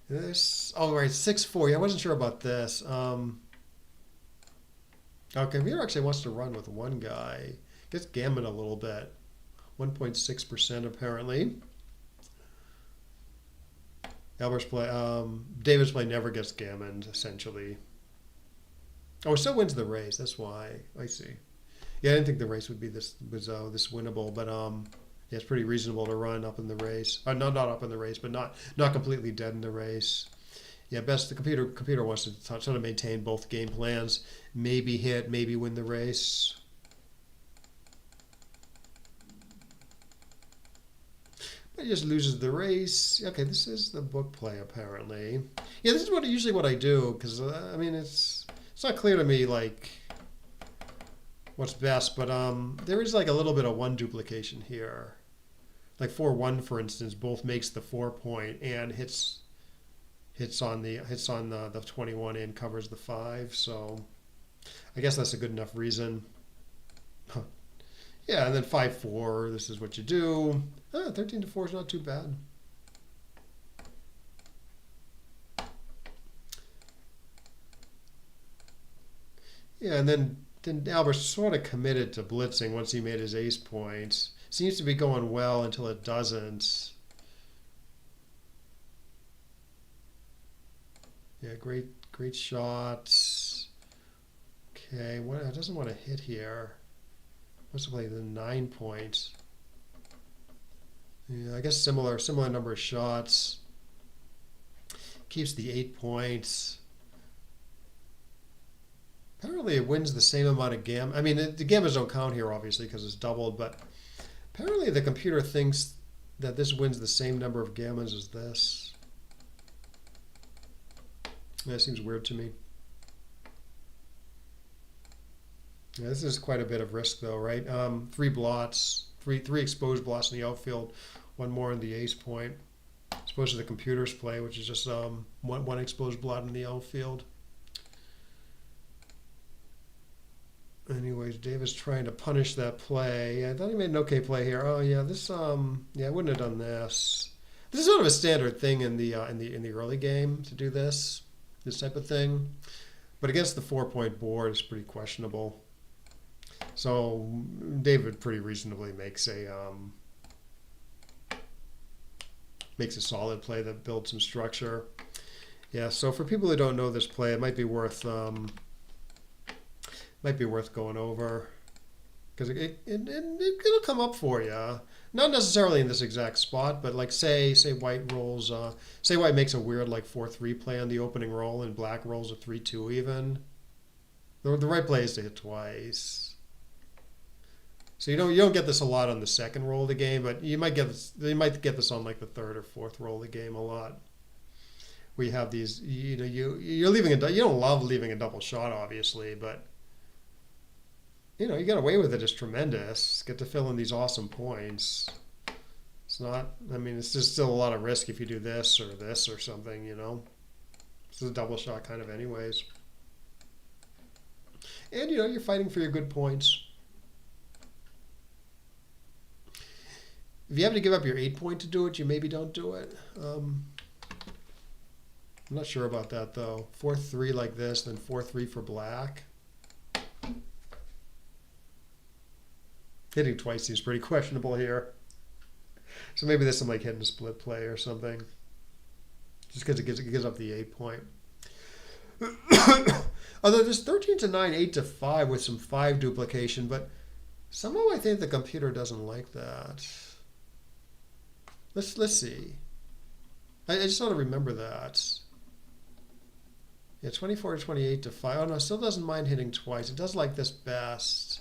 This, oh right, 6-4. Yeah, I wasn't sure about this. Okay, computer actually wants to run with one guy. Gets gammoned a little bit. 1.6% apparently. Albert's play, David's play never gets gammoned essentially. Oh, it still wins the race. That's why. I see. Yeah, I didn't think the race would be this winnable, but yeah, it's pretty reasonable to run up in the race. Not up in the race, but not completely dead in the race. Yeah, best the computer wants to sort of maintain both game plans. Maybe hit, maybe win the race. But he just loses the race. Okay, this is the book play apparently. Yeah, this is usually what I do because I mean it's not clear to me like what's best, but there is like a little bit of one duplication here. Like 4-1 for instance, both makes the 4 point and hits on the 21 and covers the 5. So I guess that's a good enough reason. Huh. Yeah, and then 5-4. This is what you do. 13-4 is not too bad. Yeah, and then Albert sort of committed to blitzing once he made his ace points. Seems to be going well until it doesn't. Yeah, great shots. Okay, it doesn't want to hit here. What's the play? The 9 points. Yeah, I guess similar number of shots. Keeps the 8 points. Apparently it wins the same amount of gamma. I mean, the gammas don't count here, obviously, because it's doubled, but apparently the computer thinks that this wins the same number of gammas as this. That seems weird to me. Yeah, this is quite a bit of risk, though, right? 3 blots, three exposed blots in the outfield, 1 more in the ace point, as opposed to the computer's play, which is just one exposed blot in the outfield. Anyways, Davis trying to punish that play. I thought he made an okay play here. Oh yeah, yeah, I wouldn't have done this. This is sort of a standard thing in the early game to do this type of thing, but against the 4 point board, it's pretty questionable. So David pretty reasonably makes a solid play that builds some structure. Yeah. So for people who don't know this play, it might be worth going over because it'll come up for you. Not necessarily in this exact spot, but like say white rolls, say white makes a weird like 4-3 play on the opening roll and black rolls a 3-2 even. The right play is to hit twice. So you don't get this a lot on the second roll of the game, but you might get this on like the third or fourth roll of the game a lot. We have these, you're leaving you don't love leaving a double shot obviously, but you get away with it is tremendous. Get to fill in these awesome points. It's not, I mean, it's just still a lot of risk if you do this or something, This is a double shot kind of anyways. And, you're fighting for your good points. If you have to give up your 8 point to do it, you maybe don't do it. I'm not sure about that, though. 4-3 like this, then 4-3 for black. Hitting twice seems pretty questionable here. So maybe there's some like hidden split play or something. Just because it gives up the 8 point. Although there's 13-9, 8-5 with some 5 duplication, but somehow I think the computer doesn't like that. Let's see. I just want to remember that. Yeah, 24-28-5. Oh no, it still doesn't mind hitting twice. It does like this best.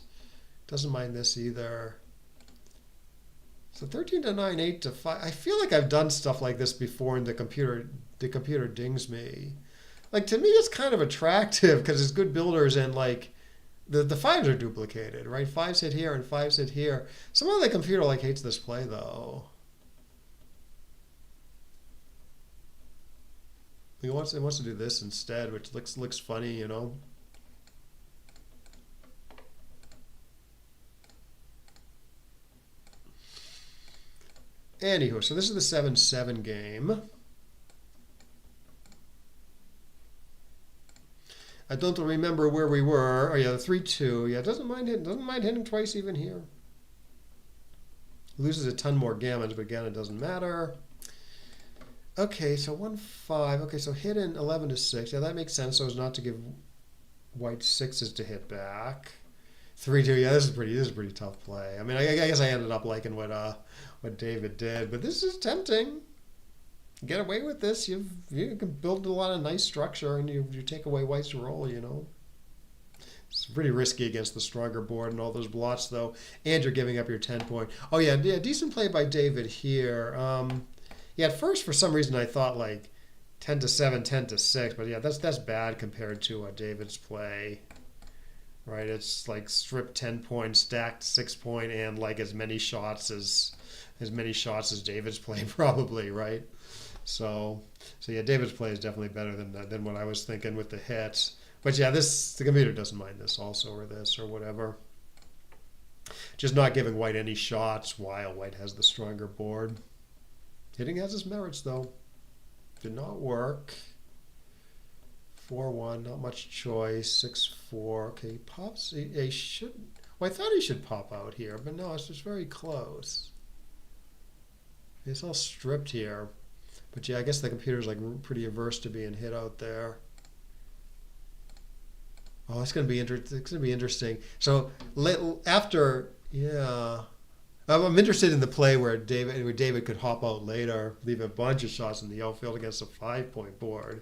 Doesn't mind this either. So 13-9, 8-5. I feel like I've done stuff like this before, and the computer dings me. Like to me, it's kind of attractive because it's good builders, and like the 5s are duplicated, right? 5s hit here and 5s hit here. Somehow the computer like hates this play though. It wants to do this instead, which looks funny, Anywho, so this is the 7-7 game. I don't remember where we were. Oh yeah, the 3-2. Yeah, doesn't mind hitting twice even here. Loses a ton more gammons, but again, it doesn't matter. Okay, so 1-5. Okay, so hit in 11 to 6. Yeah, that makes sense. So as not to give white sixes to hit back. 3-2. Yeah, this is pretty tough play. I mean, I guess I ended up liking what David did, but this is tempting. Get away with this. You can build a lot of nice structure, and you take away white's roll. You know, it's pretty risky against the stronger board and all those blots, though. And you're giving up your 10 point. Oh yeah, decent play by David here. Yeah, at first for some reason I thought like 10 to 7, 10 to 6, but yeah, that's bad compared to David's play. Right, it's like strip 10 points, stacked 6 point, and like as many shots as David's play probably, right? So yeah, David's play is definitely better than what I was thinking with the hits. But yeah, the computer doesn't mind this also, or this or whatever. Just not giving white any shots while white has the stronger board. Hitting has its merits though. Did not work. 4-1, not much choice. 6-4. Okay, he pops. He should. Well, I thought he should pop out here, but no, it's just very close. It's all stripped here. But yeah, I guess the computer's like pretty averse to being hit out there. Oh, it's gonna be interesting. So after, yeah, I'm interested in the play where David could hop out later, leave a bunch of shots in the outfield against a 5-point board.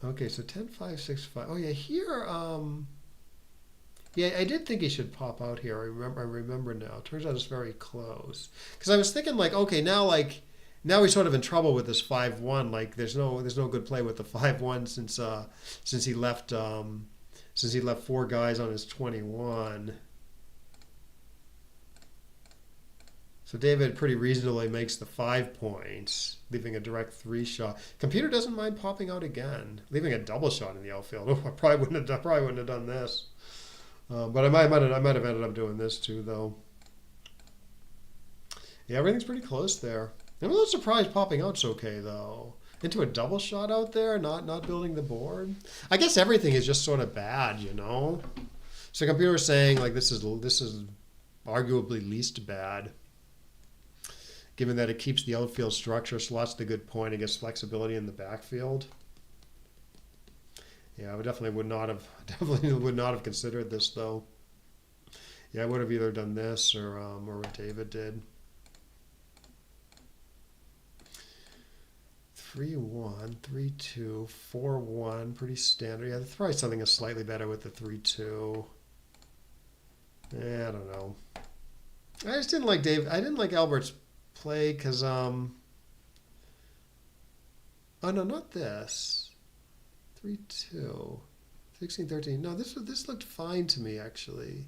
Okay, so 10-5, 6-5. Oh yeah, here. Yeah, I did think he should pop out here. I remember now. Turns out it's very close. Because I was thinking like, okay, now he's sort of in trouble with this 5-1. Like there's no good play with the 5-1 since he left 4 guys on his 21. So David pretty reasonably makes the 5 points, leaving a direct 3 shot. Computer doesn't mind popping out again, leaving a double shot in the outfield. Oh, I probably wouldn't have done this, but I might have ended up doing this too, though. Yeah, everything's pretty close there. I'm a little surprised popping out's okay though. Into a double shot out there, not building the board. I guess everything is just sort of bad, you know. So computer's saying like this is arguably least bad, given that it keeps the outfield structure, slots the good point, and gets flexibility in the backfield. Yeah, I definitely would not have considered this though. Yeah, I would have either done this or what David did. 3-1, 3-2, 4-1, pretty standard. Yeah, there's probably something slightly better with the 3-2. I don't know. I just didn't like Dave. I didn't like Albert's play because oh no, not this. 3-2, 16-13. No, this looked fine to me actually.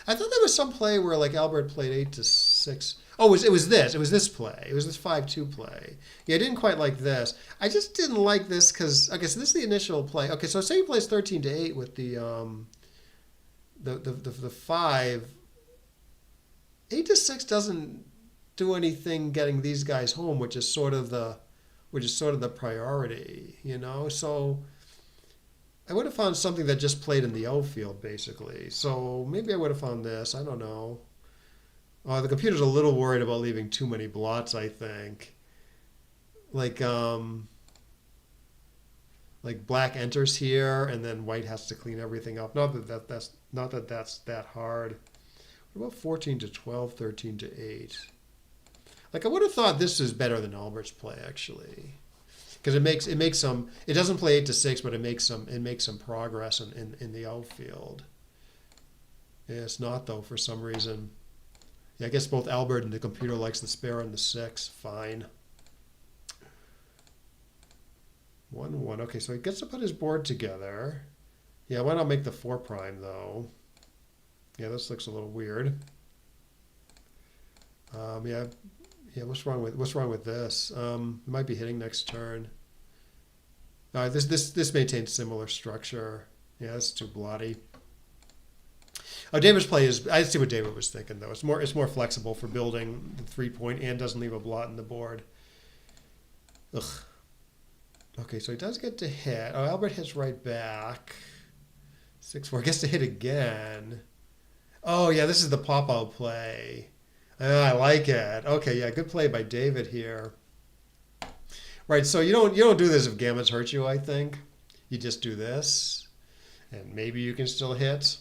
I thought there was some play where like Albert played 8 to 6. Oh, it was this play. It was this 5-2 play. Yeah, I didn't quite like this. I just didn't like this because okay, so this is the initial play. Okay, so say he plays 13 to 8 with the 5. 8 to 6 doesn't do anything getting these guys home, which is sort of the priority, you know. So I would have found something that just played in the outfield, basically. So maybe I would have found this. I don't know. The computer's a little worried about leaving too many blots, I think. Like black enters here, and then white has to clean everything up. Not that that's that hard. What about 14 to 12, 13 to 8? Like I would have thought this is better than Albert's play actually. Because it makes some. It doesn't play 8 to 6, but it makes some progress in the outfield. Yeah, it's not though for some reason. Yeah, I guess both Albert and the computer likes the spare and the 6. Fine. 1-1. Okay, so he gets to put his board together. Yeah, why not make the 4 prime though? Yeah, this looks a little weird. Yeah. Yeah, what's wrong with this? It might be hitting next turn. This maintains similar structure. Yeah, it's too blotty. Oh, David's play is. I see what David was thinking though. It's more flexible for building the 3 point and doesn't leave a blot in the board. Ugh. Okay, so he does get to hit. Oh, Albert hits right back. 6-4. Gets to hit again. Oh, yeah, this is the pop-out play. I like it. Okay, yeah, good play by David here. Right, so you don't do this if gammons hurt you, I think. You just do this, and maybe you can still hit.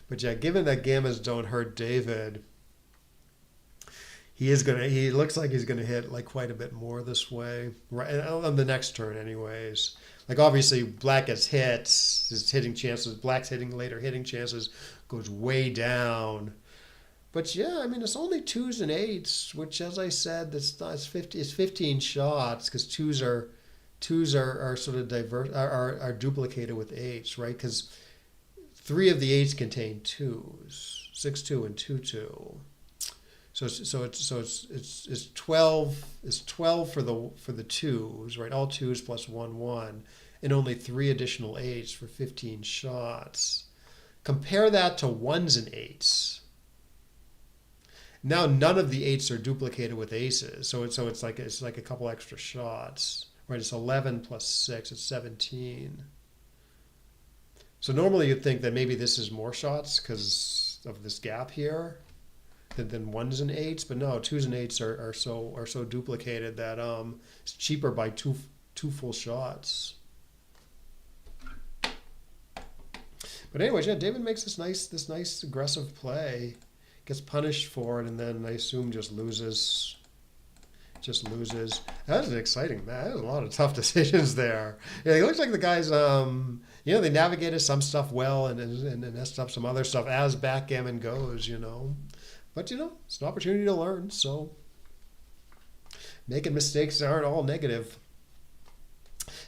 But yeah, given that gammons don't hurt David, he looks like he's gonna hit like quite a bit more this way. Right on the next turn anyways. Like obviously black gets hit, his hitting chances, black's hitting later hitting chances goes way down. But yeah, I mean, it's only 2s and 8s, which, as I said, it's 15 shots because twos are sort of diverse are duplicated with 8s, right? Because 3 of the 8s contain 2s, 6-2 and 2-2. So it's 12 for the 2s, right? All 2s plus 1-1, and only 3 additional 8s for 15 shots. Compare that to 1s and 8s. Now none of the 8s are duplicated with aces, so it's like a couple extra shots, right? It's 11 plus 6, it's 17. So normally you'd think that maybe this is more shots because of this gap here than 1s and 8s, but no, 2s and 8s are so duplicated that it's cheaper by two full shots. But anyways, yeah, David makes this nice aggressive play. Gets punished for it, and then I assume just loses. That was an exciting match. There's a lot of tough decisions there. Yeah, it looks like the guys, they navigated some stuff well and messed up some other stuff as backgammon goes, But, it's an opportunity to learn, so making mistakes aren't all negative.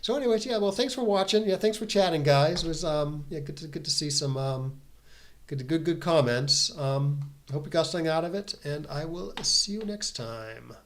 So anyways, yeah, well, thanks for watching. Yeah, thanks for chatting, guys. It was, good to see some good comments. I hope you got something out of it, and I will see you next time.